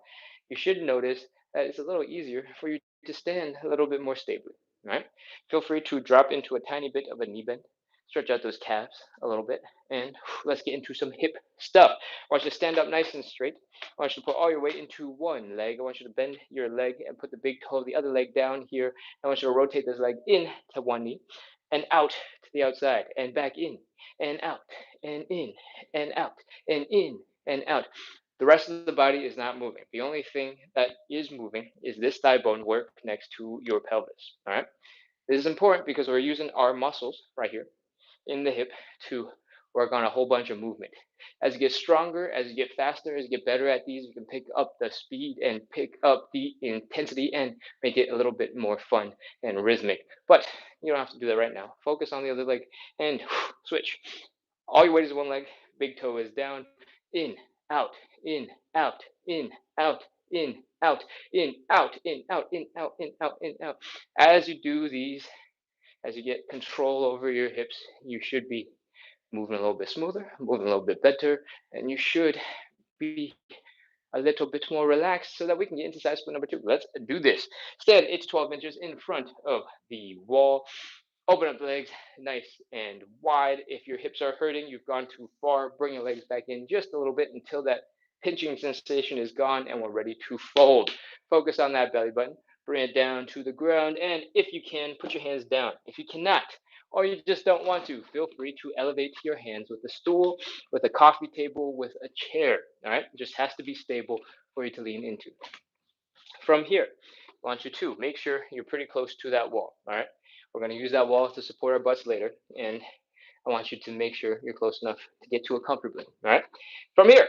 you should notice that it's a little easier for you to stand a little bit more stably. Right? Feel free to drop into a tiny bit of a knee bend, stretch out those calves a little bit, and let's get into some hip stuff. I want you to stand up nice and straight. I want you to put all your weight into one leg. I want you to bend your leg and put the big toe of the other leg down here. I want you to rotate this leg in to one knee and out to the outside and back in and out and in and out. The rest of the body is not moving. The only thing that is moving is this thigh bone work next to your pelvis. All right. This is important because we're using our muscles right here in the hip to work on a whole bunch of movement. As you get stronger, as you get faster, as you get better at these, you can pick up the speed and pick up the intensity and make it a little bit more fun and rhythmic. But you don't have to do that right now. Focus on the other leg and switch. All your weight is one leg, big toe is down, in, out, in, out, in, out, in, out, in, out, in, out, in, out, in, out, in, out. As you do these, as you get control over your hips, you should be moving a little bit smoother, moving a little bit better, and you should be a little bit more relaxed so that we can get into side split number two. Let's do this. Stand 8 to 12 inches in front of the wall. Open up the legs nice and wide. If your hips are hurting, you've gone too far, bring your legs back in just a little bit until that pinching sensation is gone and we're ready to fold. Focus on that belly button. Bring it down to the ground. And if you can, put your hands down. If you cannot, or you just don't want to, feel free to elevate your hands with a stool, with a coffee table, with a chair. All right? It just has to be stable for you to lean into. From here, I want you to make sure you're pretty close to that wall. All right? We're going to use that wall to support our butts later. And I want you to make sure you're close enough to get to it comfortably. All right? From here,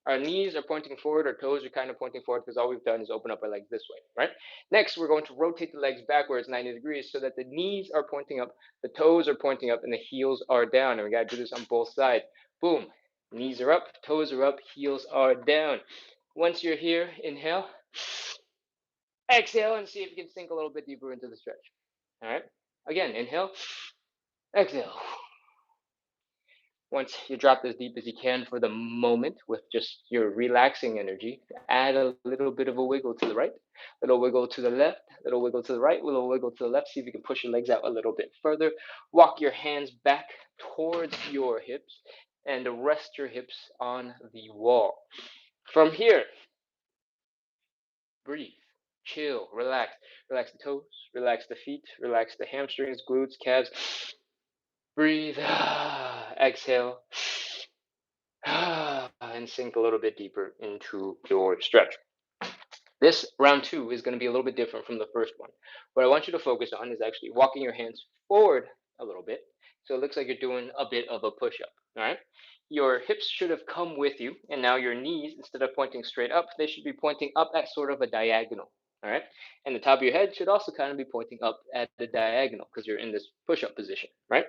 our knees are pointing forward, our toes are kind of pointing forward because all we've done is open up our legs this way, right? Next, we're going to rotate the legs backwards 90 degrees so that the knees are pointing up, the toes are pointing up, and the heels are down. And we got to do this on both sides. Boom. Knees are up, toes are up, heels are down. Once you're here, inhale, exhale, and see if you can sink a little bit deeper into the stretch. All right? Again, inhale, exhale. Once you drop as deep as you can for the moment with just your relaxing energy, add a little bit of a wiggle to the right, little wiggle to the left, little wiggle to the right, little wiggle to the left. See if you can push your legs out a little bit further. Walk your hands back towards your hips and rest your hips on the wall. From here, breathe, chill, relax. Relax the toes, relax the feet, relax the hamstrings, glutes, calves. Breathe, exhale, and sink a little bit deeper into your stretch. This round two is going to be a little bit different from the first one. What I want you to focus on is actually walking your hands forward a little bit. So it looks like you're doing a bit of a push up. All right. Your hips should have come with you, and now your knees, instead of pointing straight up, they should be pointing up at sort of a diagonal. All right. And the top of your head should also kind of be pointing up at the diagonal because you're in this push up position. Right.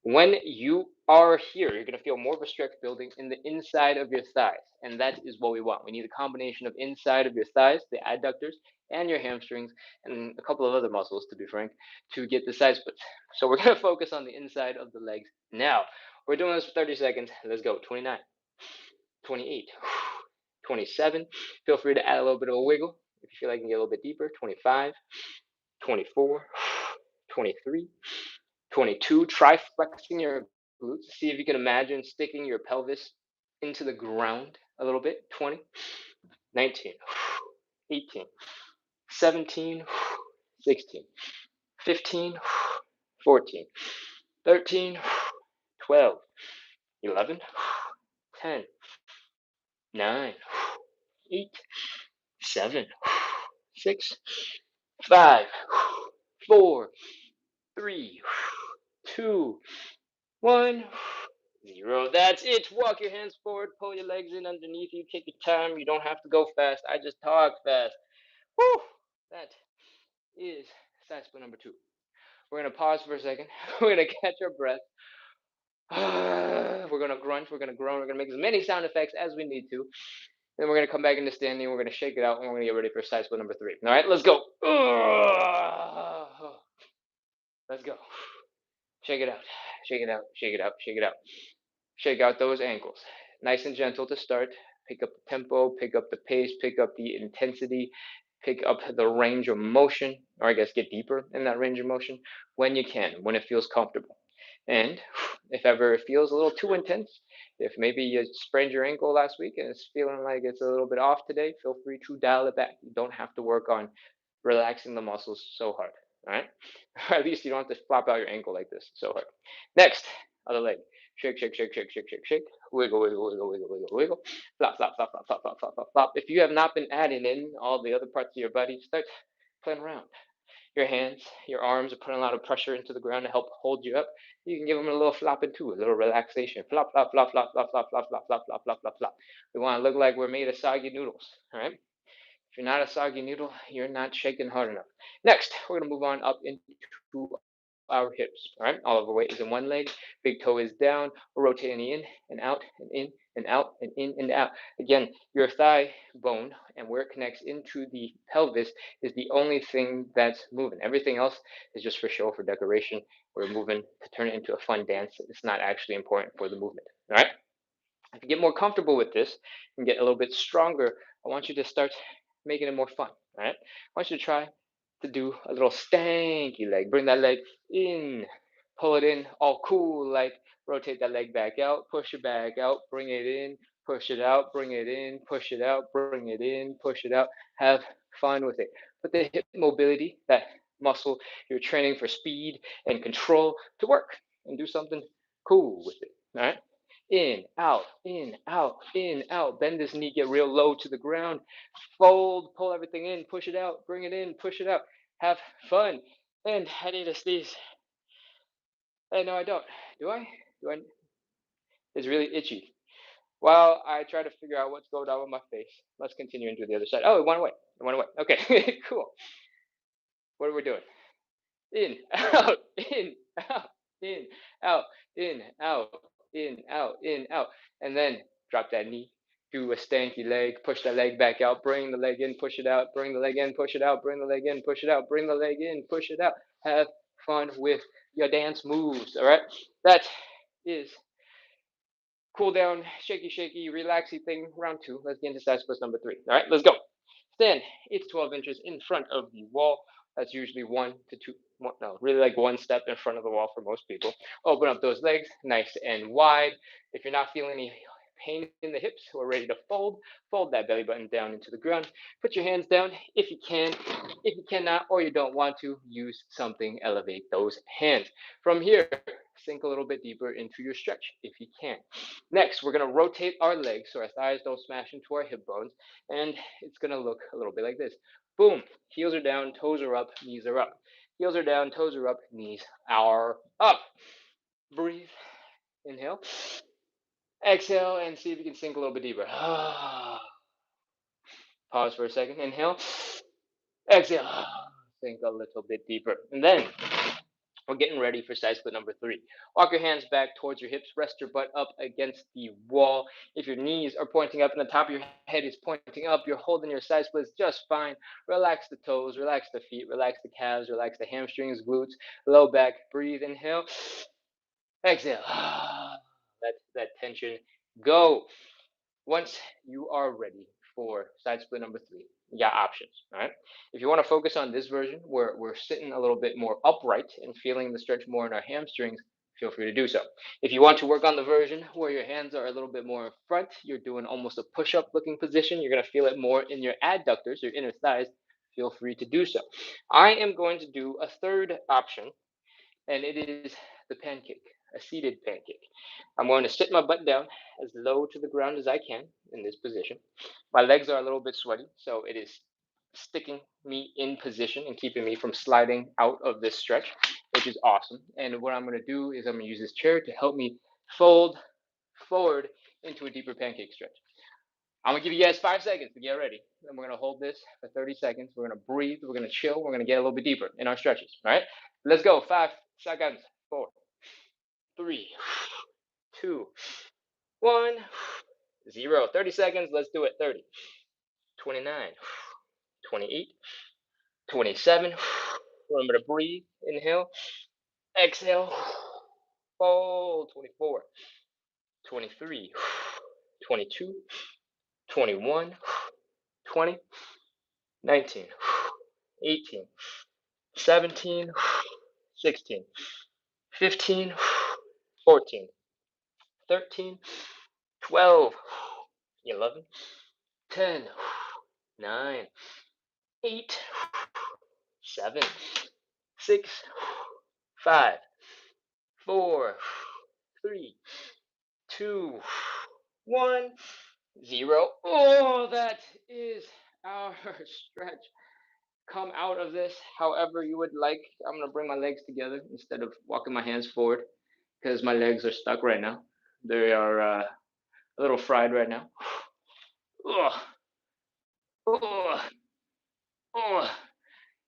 When you are here, you're going to feel more of a stretch building in the inside of your thighs. And that is what we want. We need a combination of inside of your thighs, the adductors, and your hamstrings, and a couple of other muscles, to be frank, to get the side splits. So we're going to focus on the inside of the legs now. We're doing this for 30 seconds. Let's go. 29, 28, 27. Feel free to add a little bit of a wiggle if you feel like you can get a little bit deeper. 25, 24, 23, 22. Try flexing your glutes. See if you can imagine sticking your pelvis into the ground a little bit. 20, 19, 18, 17, 16, 15, 14, 13, 12, 11, 10, 9, 8, 7, 6, 5, 4, 3, 2, 1, 0. That's it. Walk your hands forward, pull your legs in underneath you, take your time. You don't have to go fast. I just talk fast. Whew. That is side split number two. We're going to pause for a second. We're going to catch our breath. We're going to grunt. We're going to groan. We're going to make as many sound effects as we need to. Then we're going to come back into standing. We're going to shake it out, and we're going to get ready for side split number three. All right, let's go. Let's go. Shake it out. Shake it out. Shake it out. Shake it out. Shake out those ankles. Nice and gentle to start. Pick up the tempo, pick up the pace, pick up the intensity, pick up the range of motion, or I guess get deeper in that range of motion when you can, when it feels comfortable. And if ever it feels a little too intense, if maybe you sprained your ankle last week and it's feeling like it's a little bit off today, feel free to dial it back. You don't have to work on relaxing the muscles so hard. All right. Or at least you don't have to flop out your ankle like this so hard. Next, other leg. Shake, shake, shake, shake, shake, shake, shake. Wiggle, wiggle, wiggle, wiggle, wiggle, wiggle. Flop, flop, flop, flop, flop, flop, flop, flop, flop. If you have not been adding in all the other parts of your body, start playing around. Your hands, your arms are putting a lot of pressure into the ground to help hold you up. You can give them a little flopping too, a little relaxation. Flop, flop, flop, flop, flop, flop, flop, flop, flop, flop, flop, flop, flop. We want to look like we're made of soggy noodles. All right. If you're not a soggy noodle, you're not shaking hard enough. Next, we're going to move on up into our hips. All right, all of our weight is in one leg. Big toe is down. We're rotating in and out and in and out and in and out. Again, your thigh bone and where it connects into the pelvis is the only thing that's moving. Everything else is just for show, for decoration. We're moving to turn it into a fun dance. It's not actually important for the movement. All right. If you get more comfortable with this and get a little bit stronger, I want you to start making it more fun. All right. I want you to try to do a little stanky leg. Bring that leg in, pull it in, all cool, like rotate that leg back out, push it back out, bring it in, push it out, bring it in, push it out, bring it in, push it out. Have fun with it. Put the hip mobility, that muscle you're training for speed and control, to work and do something cool with it. All right. In, out, in, out, in, out. Bend this knee, get real low to the ground. Fold, pull everything in, push it out, bring it in, push it out. Have fun. And I need to sneeze. No, I don't. Do I? Do I? It's really itchy. While I try to figure out what's going on with my face, let's continue and do the other side. Oh, it went away. It went away. Okay, cool. What are we doing? In, out, in, out, in, out, in, out, in, out, in, out. And then drop that knee, do a stanky leg, push that leg back out, bring the leg in, push it out, bring the leg in, push it out, bring the leg in, push it out, bring the leg in, push it out. Have fun with your dance moves, all right? That is cool down, shaky, shaky, relaxy thing, round two. Let's get into side splits number three. All right, let's go. Stand 8 to 12 inches in front of the wall. That's usually 1 to 2, no, really like one step in front of the wall for most people. Open up those legs nice and wide. If you're not feeling any pain in the hips, we're ready to fold. Fold that belly button down into the ground. Put your hands down if you can. If you cannot or you don't want to, use something, elevate those hands. From here, sink a little bit deeper into your stretch if you can. Next, we're going to rotate our legs so our thighs don't smash into our hip bones, and it's going to look a little bit like this. Boom. Heels are down, toes are up, knees are up. Heels are down, toes are up, knees are up. Breathe. Inhale. Exhale, and see if you can sink a little bit deeper. Pause for a second. Inhale. Exhale. Sink a little bit deeper. And then we're getting ready for side split number three. Walk your hands back towards your hips. Rest your butt up against the wall. If your knees are pointing up and the top of your head is pointing up, you're holding your side splits just fine. Relax the toes, relax the feet, relax the calves, relax the hamstrings, glutes, low back. Breathe. Inhale. Exhale. Let that tension go. Once you are ready for side split number three, you got options. All right. If you want to focus on this version where we're sitting a little bit more upright and feeling the stretch more in our hamstrings, feel free to do so. If you want to work on the version where your hands are a little bit more in front, you're doing almost a push-up looking position, you're going to feel it more in your adductors, your inner thighs, feel free to do so. I am going to do a third option, and it is the pancake, a seated pancake. I'm going to sit my butt down as low to the ground as I can in this position. My legs are a little bit sweaty, so it is sticking me in position and keeping me from sliding out of this stretch, which is awesome. And what I'm going to do is I'm going to use this chair to help me fold forward into a deeper pancake stretch. I'm going to give you guys 5 seconds to get ready. Then we're going to hold this for 30 seconds. We're going to breathe. We're going to chill. We're going to get a little bit deeper in our stretches. All right? Let's go. 5 seconds. 4, 3, 2, 1, 0. 30 seconds. Let's do it. 30, 29, 28, 27. Remember to breathe. Inhale. Exhale. Fold. 24, 23, 22, 21, 20, 19, 18, 17, 16, 15, 14, 13, 12, 11, 10, 9, 8, 7, 6, 5, 4, 3, 2, 1, 0. Oh, that is our stretch. Come out of this however you would like. I'm gonna bring my legs together instead of walking my hands forward because my legs are stuck right now. They are a little fried right now. Oh, oh,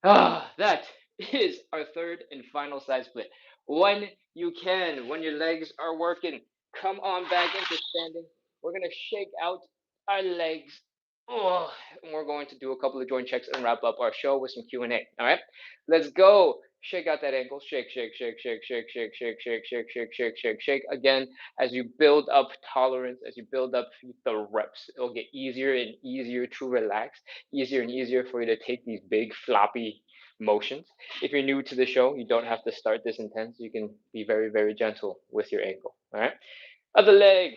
oh. That is our third and final side split. When you can, when your legs are working, come on back into standing. We're gonna shake out our legs. Oh, and we're going to do a couple of joint checks and wrap up our show with some Q&A. All right, let's go. Shake out that ankle. Shake, shake, shake, shake, shake, shake, shake, shake, shake, shake, shake, shake, shake. Again, as you build up tolerance, as you build up the reps, it'll get easier and easier to relax, easier and easier for you to take these big floppy motions. If you're new to the show, you don't have to start this intense. You can be very, very gentle with your ankle. All right. Other leg.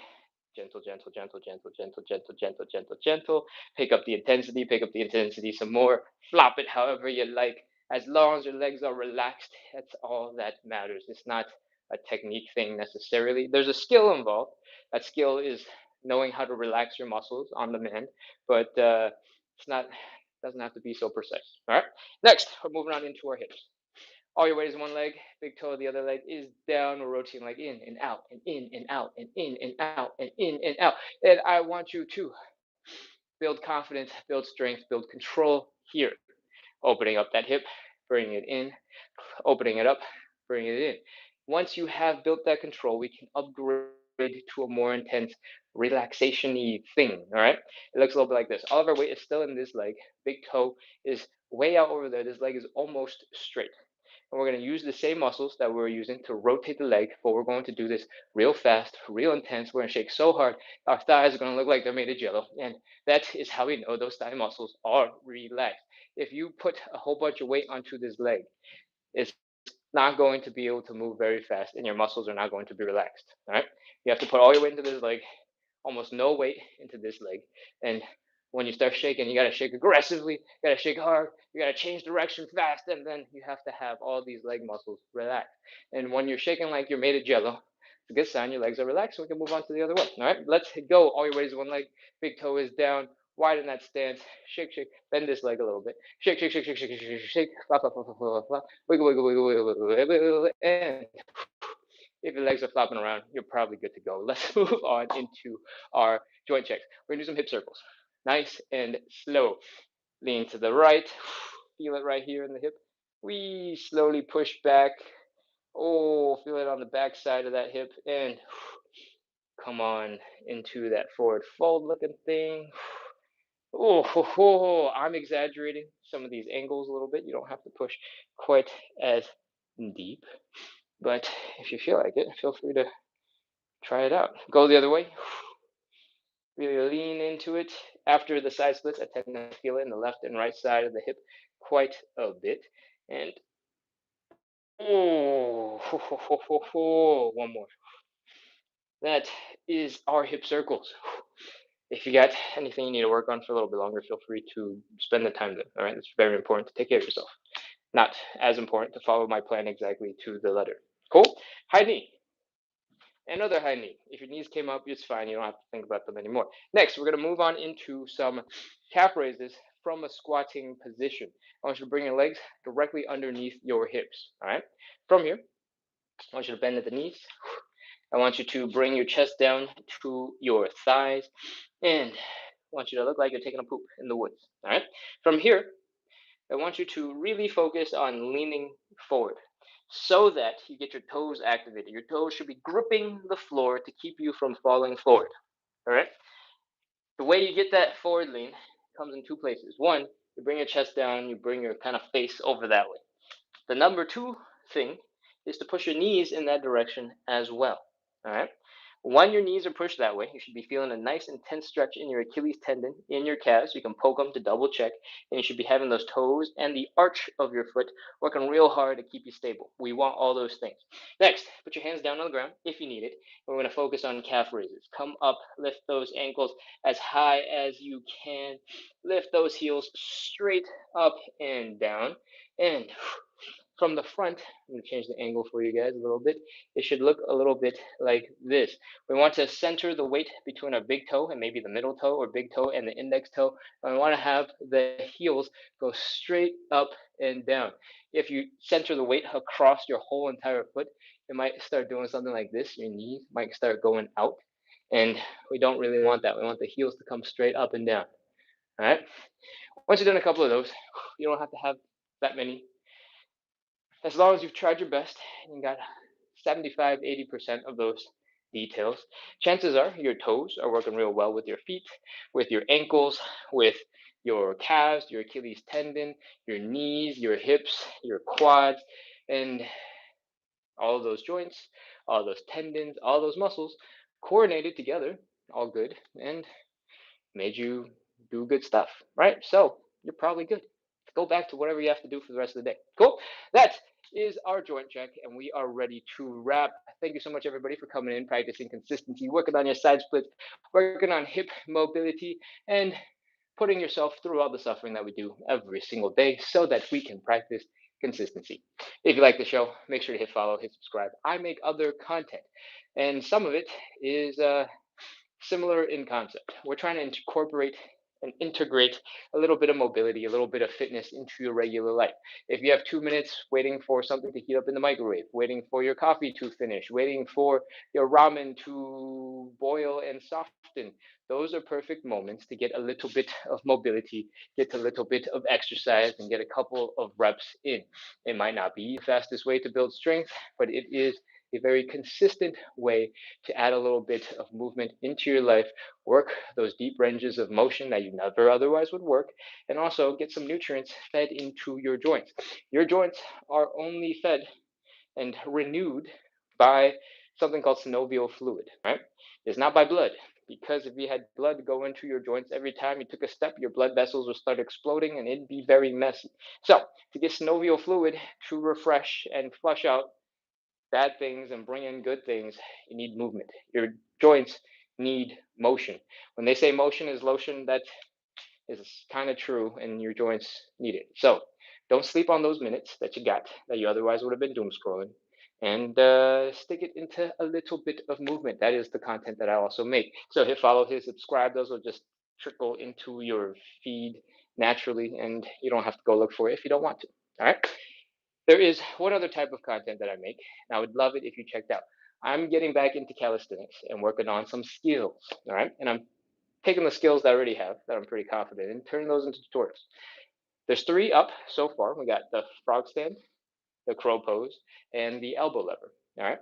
Gentle, gentle, gentle, gentle, gentle, gentle, gentle, gentle, gentle. Pick up the intensity, pick up the intensity some more. Flop it however you like. As long as your legs are relaxed, that's all that matters. It's not a technique thing necessarily. There's a skill involved. That skill is knowing how to relax your muscles on demand, but it's not, doesn't have to be so precise. All right. Next, we're moving on into our hips. All your weight is one leg, big toe of the other leg is down. We're rotating like in and out and in and out and in and out and in and out. And I want you to build confidence, build strength, build control here. Opening up that hip, bringing it in, opening it up, bringing it in. Once you have built that control, we can upgrade to a more intense relaxation-y thing. All right, it looks a little bit like this. All of our weight is still in this leg. Big toe is way out over there. This leg is almost straight. And we're going to use the same muscles that we were using to rotate the leg, but we're going to do this real fast, real intense. We're going to shake so hard, our thighs are going to look like they're made of jello. And that is how we know those thigh muscles are relaxed. If you put a whole bunch of weight onto this leg, it's not going to be able to move very fast, and your muscles are not going to be relaxed. All right, you have to put all your weight into this leg, almost no weight into this leg, and when you start shaking, you gotta shake aggressively, you gotta shake hard, you gotta change direction fast, and then you have to have all these leg muscles relaxed. And when you're shaking like you're made of jello, it's a good sign your legs are relaxed, so we can move on to the other one. All right, let's go. All your weight is one leg, big toe is down, widen that stance, shake, shake, bend this leg a little bit, shake, shake, shake, shake, shake, shake, shake, shake, flop, flop, flop, flop, flop, flop, wiggle, wiggle, wiggle, wiggle, wiggle, wiggle, wiggle, and if your legs are flopping around, you're probably good to go. Let's move on into our joint checks. We're gonna do some hip circles. Nice and slow. Lean to the right. Feel it right here in the hip. We slowly push back. Oh, feel it on the back side of that hip and come on into that forward fold looking thing. Oh, I'm exaggerating some of these angles a little bit. You don't have to push quite as deep, but if you feel like it, feel free to try it out. Go the other way. Really lean into it. After the side splits, I tend to feel it in the left and right side of the hip quite a bit. And oh, one more. That is our hip circles. If you got anything you need to work on for a little bit longer, feel free to spend the time there. All right, it's very important to take care of yourself. Not as important to follow my plan exactly to the letter. Cool. High knee. Another high knee. If your knees came up, it's fine. You don't have to think about them anymore. Next, we're going to move on into some calf raises from a squatting position. I want you to bring your legs directly underneath your hips. All right. From here, I want you to bend at the knees. I want you to bring your chest down to your thighs, and I want you to look like you're taking a poop in the woods. All right. From here, I want you to really focus on leaning forward so that you get your toes activated. Your toes should be gripping the floor to keep you from falling forward. All right. The way you get that forward lean comes in two places. One, you bring your chest down, you bring your kind of face over that way. The number two thing is to push your knees in that direction as well. All right. When your knees are pushed that way, you should be feeling a nice intense stretch in your Achilles tendon, in your calves. You can poke them to double check, and you should be having those toes and the arch of your foot working real hard to keep you stable. We want all those things. Next, put your hands down on the ground if you need it. We're going to focus on calf raises. Come up, lift those ankles as high as you can. Lift those heels straight up and down. And from the front, I'm going to change the angle for you guys a little bit. It should look a little bit like this. We want to center the weight between our big toe and maybe the middle toe, or big toe and the index toe. And we want to have the heels go straight up and down. If you center the weight across your whole entire foot, it might start doing something like this. Your knees might start going out. And we don't really want that. We want the heels to come straight up and down. All right. Once you've done a couple of those, you don't have to have that many. As long as you've tried your best and you got 75, 80% of those details, chances are your toes are working real well with your feet, with your ankles, with your calves, your Achilles tendon, your knees, your hips, your quads, and all of those joints, all those tendons, all those muscles coordinated together, all good, and made you do good stuff, right? So you're probably good. Go back to whatever you have to do for the rest of the day. Cool. That is our joint check, and we are ready to wrap. Thank you so much, everybody, for coming in, practicing consistency, working on your side splits, working on hip mobility, and putting yourself through all the suffering that we do every single day so that we can practice consistency. If you like the show, make sure to hit follow, hit subscribe. I make other content, and some of it is similar in concept. We're trying to incorporate and integrate a little bit of mobility, a little bit of fitness into your regular life. If you have 2 minutes waiting for something to heat up in the microwave, waiting for your coffee to finish, waiting for your ramen to boil and soften, those are perfect moments to get a little bit of mobility, get a little bit of exercise, and get a couple of reps in. It might not be the fastest way to build strength, but it is a very consistent way to add a little bit of movement into your life, work those deep ranges of motion that you never otherwise would work, and also get some nutrients fed into your joints. Your joints are only fed and renewed by something called synovial fluid, right? It's not by blood. Because if you had blood go into your joints every time you took a step, your blood vessels would start exploding and it'd be very messy. So, to get synovial fluid to refresh and flush out bad things and bring in good things, you need movement. Your joints need motion. When they say motion is lotion, that is kind of true, and your joints need it. So don't sleep on those minutes that you got that you otherwise would have been doom scrolling, and stick it into a little bit of movement. That is the content that I also make. So hit follow, hit subscribe. Those will just trickle into your feed naturally, and you don't have to go look for it if you don't want to. All right. There is one other type of content that I make, and I would love it if you checked out. I'm getting back into calisthenics and working on some skills, all right? And I'm taking the skills that I already have, that I'm pretty confident in, turning those into tutorials. There's 3 up so far. We got the frog stand, the crow pose, and the elbow lever, all right?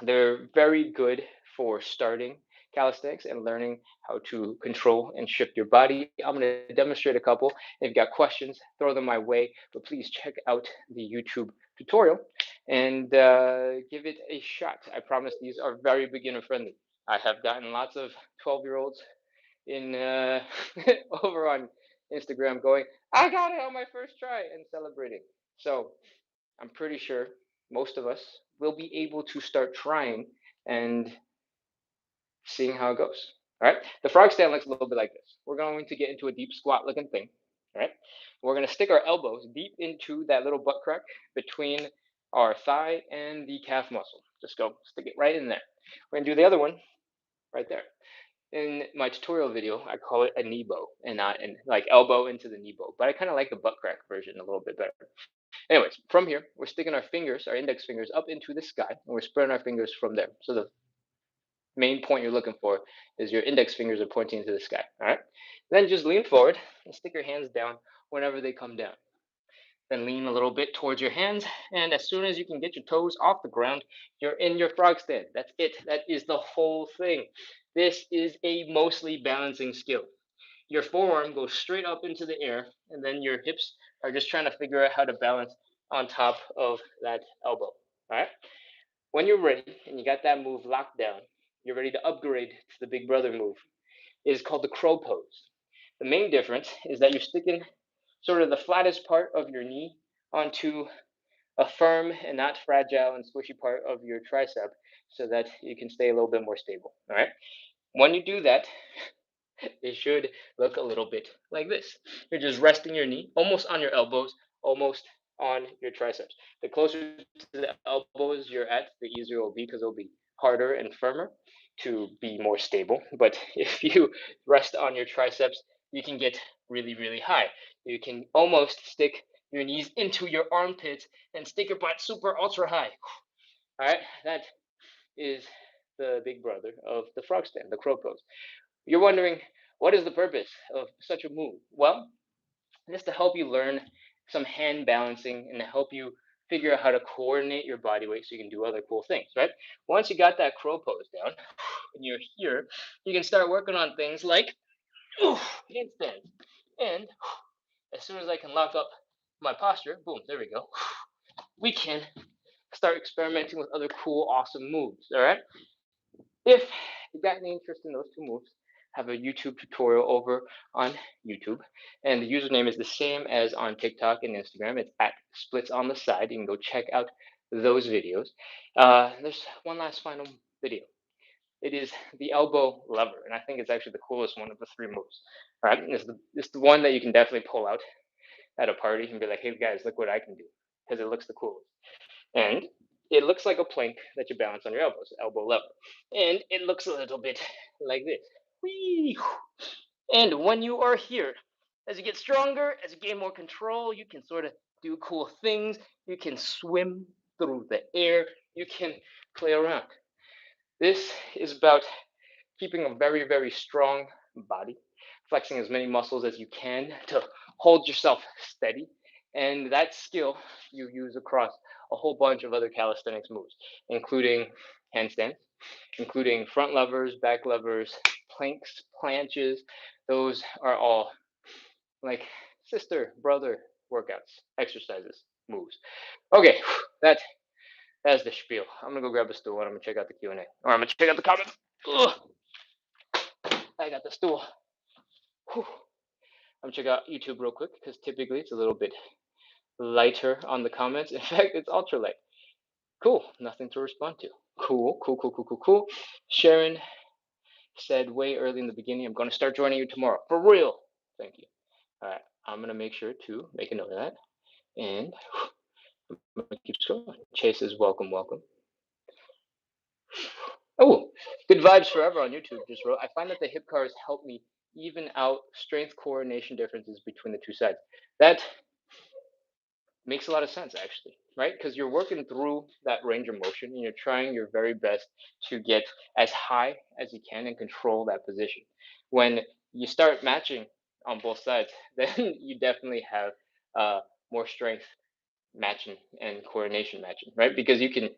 They're very good for starting calisthenics and learning how to control and shift your body. I'm going to demonstrate a couple. If you've got questions, throw them my way, but please check out the YouTube tutorial and give it a shot. I promise these are very beginner friendly. I have gotten lots of 12-year-olds in over on Instagram going, I got it on my first try, and celebrating. So I'm pretty sure most of us will be able to start trying and seeing how it goes. All right. The frog stand looks a little bit like this. We're going to get into a deep squat looking thing. All right. We're going to stick our elbows deep into that little butt crack between our thigh and the calf muscle. Just go stick it right in there. We're going to do the other one right there. In my tutorial video, I call it a knee bow and not like elbow into the knee bow, but I kind of like the butt crack version a little bit better. Anyways, from here, we're sticking our fingers, our index fingers, up into the sky, and we're spreading our fingers from there. So the main point you're looking for is your index fingers are pointing to the sky. All right. Then just lean forward and stick your hands down whenever they come down. Then lean a little bit towards your hands, and as soon as you can get your toes off the ground, you're in your frog stand. That's it. That is the whole thing. This is a mostly balancing skill. Your forearm goes straight up into the air, and then your hips are just trying to figure out how to balance on top of that elbow. All right. When you're ready and you got that move locked down, you're ready to upgrade to the big brother move, is called the crow pose. The main difference is that you're sticking sort of the flattest part of your knee onto a firm and not fragile and squishy part of your tricep so that you can stay a little bit more stable. All right. When you do that, it should look a little bit like this. You're just resting your knee almost on your elbows, almost on your triceps. The closer to the elbows you're at, the easier it will be because it'll be harder and firmer to be more stable. But if you rest on your triceps, you can get really, really high. You can almost stick your knees into your armpits and stick your butt super ultra high. All right, that is the big brother of the frog stand, the crow pose. You're wondering, what is the purpose of such a move? Well, just to help you learn some hand balancing and to help you figure out how to coordinate your body weight so you can do other cool things, right? Once you got that crow pose down and you're here, you can start working on things like handstands. And as soon as I can lock up my posture, boom, there we go. We can start experimenting with other cool, awesome moves, all right? If you got any interest in those two moves, have a YouTube tutorial over on YouTube, and the username is the same as on TikTok and Instagram. It's at splits on the side. You can go check out those videos. There's one last final video. It is the elbow lever, and I think it's actually the coolest one of the three moves. All right, it's the one that you can definitely pull out at a party and be like, "Hey guys, look what I can do," because it looks the coolest. And it looks like a plank that you balance on your elbows, elbow lever. And it looks a little bit like this. Whee! And when you are here, as you get stronger, as you gain more control, you can sort of do cool things. You can swim through the air. You can play around. This is about keeping a very, very strong body, flexing as many muscles as you can to hold yourself steady. And that skill you use across a whole bunch of other calisthenics moves, including handstands, including front levers, back levers, planks, planches. Those are all like sister, brother workouts, exercises, moves. Okay, that's the spiel. I'm gonna go grab a stool and I'm gonna check out the Q&A, or I'm gonna check out the comments. Ugh, I got the stool. Whew. I'm gonna check out YouTube real quick because typically it's a little bit lighter on the comments. In fact, it's ultra light. Cool, nothing to respond to. Cool, cool, cool, cool, cool, cool. Sharon said way early in the beginning, I'm going to start joining you tomorrow. For real. Thank you. All right, I'm going to make sure to make a note of that. And I'm going to keep scrolling. Chase says, welcome, welcome. Oh, good vibes forever on YouTube. Just wrote, I find that the hip cars help me even out strength coordination differences between the two sides. That makes a lot of sense, actually, right? Because you're working through that range of motion and you're trying your very best to get as high as you can and control that position. When you start matching on both sides, then you definitely have more strength matching and coordination matching, right? Because you can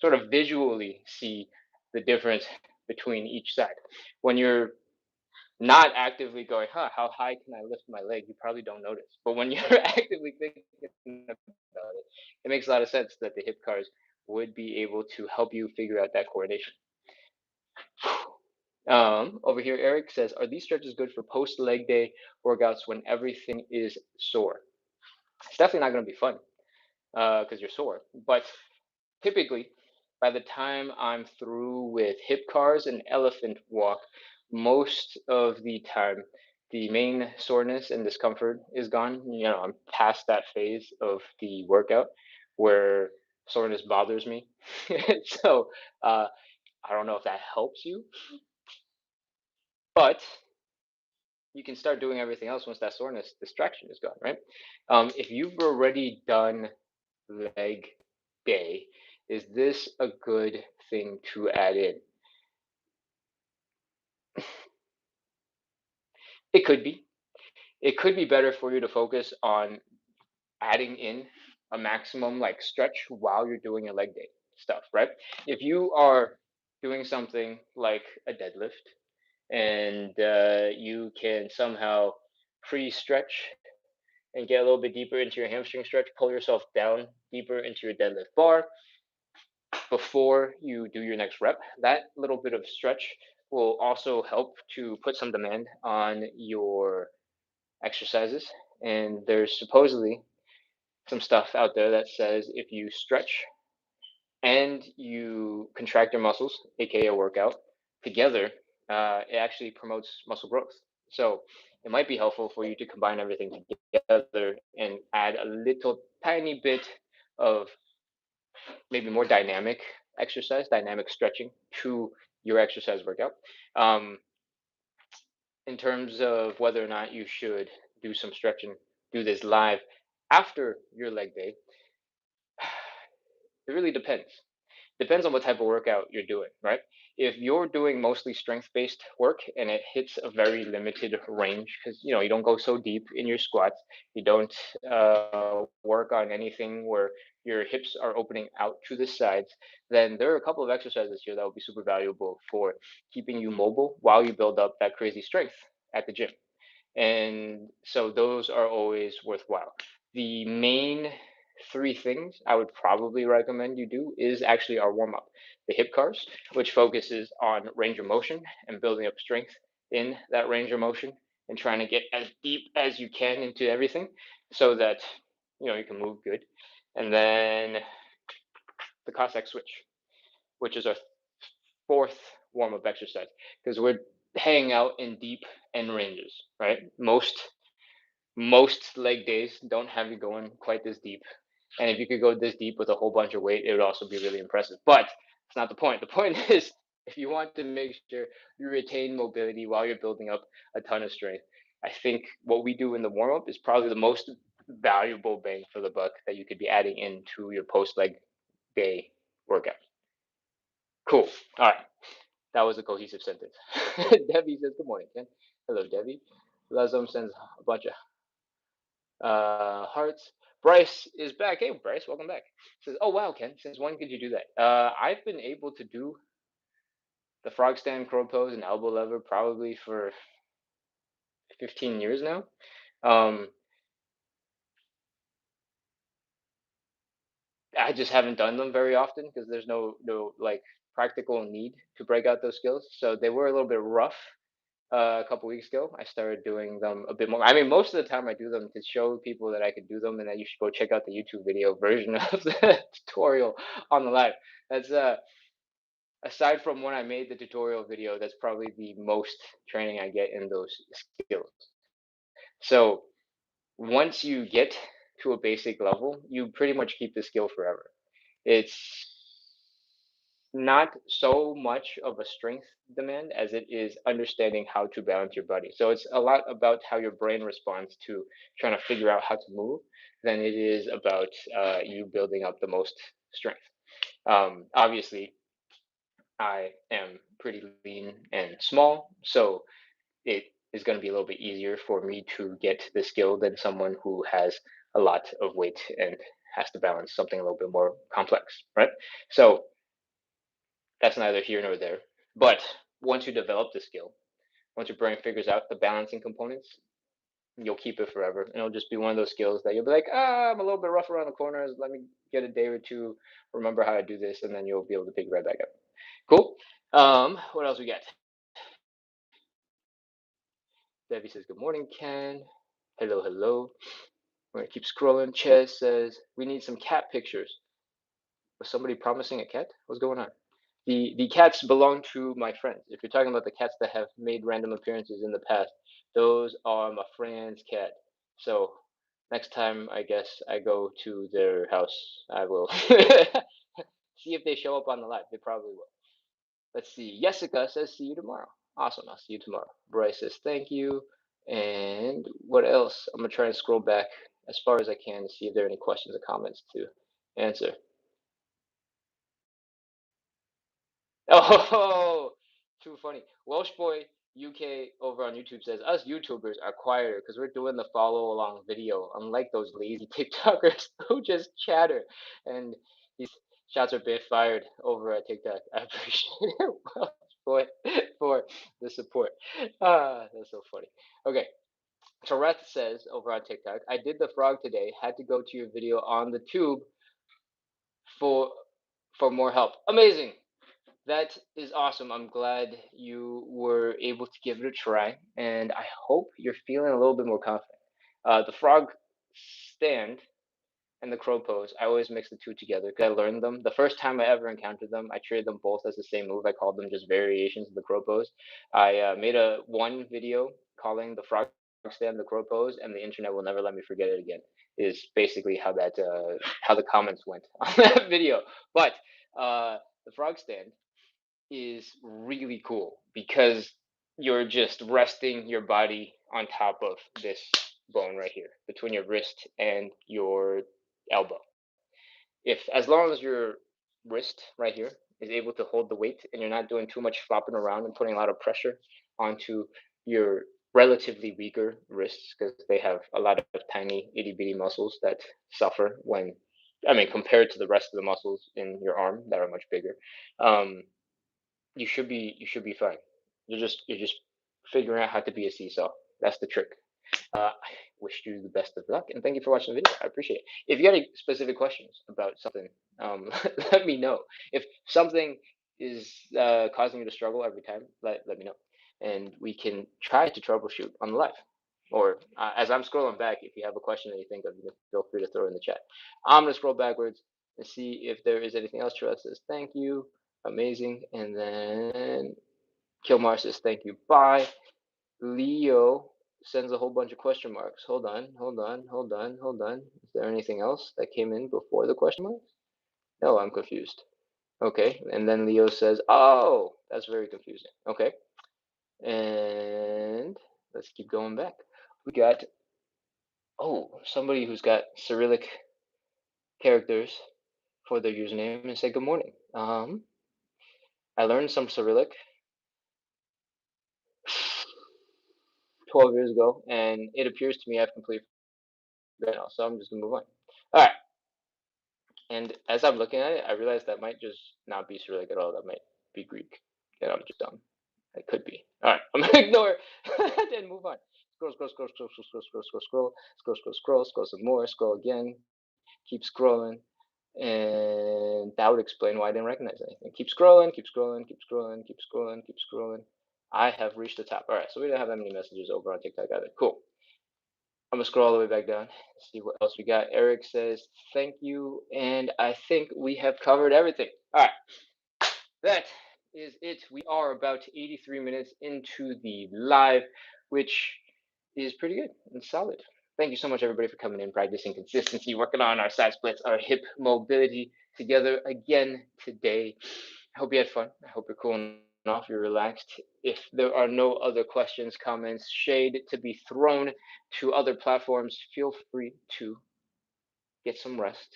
sort of visually see the difference between each side. When you're not actively going, how high can I lift my leg? You probably don't notice. But when you're actively thinking about it, it makes a lot of sense that the hip cars would be able to help you figure out that coordination. Over here, Eric says, are these stretches good for post leg day workouts when everything is sore? It's definitely not going to be fun because you're sore. But typically, by the time I'm through with hip cars and elephant walk, most of the time, the main soreness and discomfort is gone. You know, I'm past that phase of the workout where soreness bothers me. So I don't know if that helps you, but you can start doing everything else once that soreness distraction is gone, right? If you've already done leg day, is this a good thing to add in? It could be. It could be better for you to focus on adding in a maximum like stretch while you're doing your leg day stuff, right? If you are doing something like a deadlift and you can somehow pre-stretch and get a little bit deeper into your hamstring stretch, pull yourself down deeper into your deadlift bar, before you do your next rep. That little bit of stretch will also help to put some demand on your exercises. And there's supposedly some stuff out there that says if you stretch and you contract your muscles, aka a workout, together, it actually promotes muscle growth. So it might be helpful for you to combine everything together and add a little tiny bit of maybe more dynamic exercise, dynamic stretching to your exercise workout. Um, in terms of whether or not you should do some stretching, do this live after your leg day, it really depends on what type of workout you're doing, right? If you're doing mostly strength-based work and it hits a very limited range, because you don't go so deep in your squats, you don't work on anything where your hips are opening out to the sides, then there are a couple of exercises here that will be super valuable for keeping you mobile while you build up that crazy strength at the gym. And so those are always worthwhile. The main three things I would probably recommend you do is actually our warm up, the hip cars, which focuses on range of motion and building up strength in that range of motion and trying to get as deep as you can into everything so that you can move good. And then the Cossack switch, which is our fourth warm up exercise because we're hanging out in deep end ranges, right? Most leg days don't have you going quite this deep. And if you could go this deep with a whole bunch of weight, it would also be really impressive. But it's not the point. The point is, if you want to make sure you retain mobility while you're building up a ton of strength, I think what we do in the warm up is probably the most valuable bang for the buck that you could be adding into your post leg day workout. Cool. All right. That was a cohesive sentence. Debbie says, "Good morning, Ken." Hello, Debbie. Lazum sends a bunch of hearts. Bryce is back. Hey, Bryce, welcome back. Says, "Oh wow, Ken, since when could you do that?" I've been able to do the frog stand, crow pose, and elbow lever probably for 15 years now. Um, I just haven't done them very often because there's no like practical need to break out those skills. So they were a little bit rough a couple weeks ago. I started doing them a bit more. I mean, most of the time I do them to show people that I could do them, and that you should go check out the YouTube video version of the tutorial on the live. That's aside from when I made the tutorial video, that's probably the most training I get in those skills. So once you get to a basic level, you pretty much keep the skill forever. It's not so much of a strength demand as it is understanding how to balance your body. So it's a lot about how your brain responds to trying to figure out how to move than it is about you building up the most strength. Obviously, I am pretty lean and small, so it is going to be a little bit easier for me to get the skill than someone who has a lot of weight and has to balance something a little bit more complex, right? So that's neither here nor there. But once you develop the skill, once your brain figures out the balancing components, you'll keep it forever. And it'll just be one of those skills that you'll be like, I'm a little bit rough around the corners. Let me get a day or two, remember how to do this, and then you'll be able to pick it right back up. Cool. What else we got? Debbie says, "Good morning, Ken." Hello, hello. We're gonna keep scrolling. Ches says, "We need some cat pictures." Was somebody promising a cat? What's going on? The cats belong to my friends. If you're talking about the cats that have made random appearances in the past, those are my friend's cat. So next time I guess I go to their house, I will see if they show up on the live. They probably will. Let's see. Jessica says, "See you tomorrow." Awesome. I'll see you tomorrow. Bryce says, "Thank you." And what else? I'm gonna try and scroll back as far as I can to see if there are any questions or comments to answer. Oh, too funny. Welsh Boy UK over on YouTube says, "Us YouTubers are quieter because we're doing the follow along video, unlike those lazy TikTokers who just chatter." And these shots are bit fired over at TikTok. I appreciate it, Welsh Boy, for the support. That's so funny. Okay. Tourette says over on TikTok, "I did the frog today. Had to go to your video on the tube for for more help. Amazing. That is awesome. I'm glad you were able to give it a try, and I hope you're feeling a little bit more confident. The frog stand and the crow pose, I always mix the two together because I learned them. The first time I ever encountered them, I treated them both as the same move. I called them just variations of the crow pose. I made a one video calling the frog stand the crow pose, and the internet will never let me forget it again. Is basically how the comments went on that video. But the frog stand is really cool because you're just resting your body on top of this bone right here between your wrist and your elbow. If as long as your wrist right here is able to hold the weight and you're not doing too much flopping around and putting a lot of pressure onto your relatively weaker wrists because they have a lot of tiny itty bitty muscles that suffer when compared to the rest of the muscles in your arm that are much bigger. um, you should be fine. You're just figuring out how to be a seesaw. That's the trick. I wish you the best of luck and thank you for watching the video. I appreciate it. If you got any specific questions about something, let me know. If something is causing you to struggle every time, let me know, and we can try to troubleshoot on the live. Or as I'm scrolling back, if you have a question that you think of, you can feel free to throw it in the chat. I'm gonna scroll backwards and see if there is anything else. Trust says thank you, amazing, and then Kilmar says thank you, bye. Leo sends a whole bunch of question marks. Hold on, hold on, hold on, hold on. Is there anything else that came in before the question marks? No, I'm confused. Okay, and then Leo says, oh, that's very confusing. Okay, and let's keep going back. We got, oh, somebody who's got Cyrillic characters for their username and say good morning. I learned some Cyrillic 12 years ago, and it appears to me I've completely forgotten now, so I'm just gonna move on. All right. And as I'm looking at it, I realize that might just not be Cyrillic at all. That might be Greek. And I'm just dumb. It could be. All right, I'm gonna ignore and move on. Scroll, scroll, scroll, scroll, scroll, scroll, scroll, scroll, scroll, scroll, scroll, scroll some more. Scroll again. Keep scrolling, and that would explain why I didn't recognize anything. Keep scrolling, keep scrolling, keep scrolling, keep scrolling, keep scrolling. I have reached the top. All right, so we don't have that many messages over on TikTok either. Cool. I'm gonna scroll all the way back down, see what else we got. Eric says thank you, and I think we have covered everything. All right, that is it. We are about 83 minutes into the live, which is pretty good and solid. Thank you so much, everybody, for coming in, practicing consistency, working on our side splits, our hip mobility together again today. I hope you had fun. I hope you're cool off, you're relaxed. If there are no other questions, comments, shade to be thrown to other platforms, feel free to get some rest.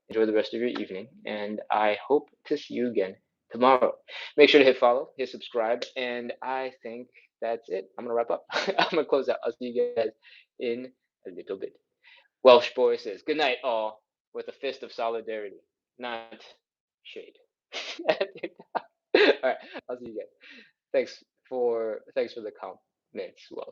Enjoy the rest of your evening, and I hope to see you again tomorrow. Make sure to hit follow, hit subscribe, and I think that's it. I'm gonna wrap up. I'm gonna close out. I'll see you guys in a little bit. Welsh boy says, "Good night, all," with a fist of solidarity, not shade. All right, I'll see you guys. Thanks for the comments, Welsh.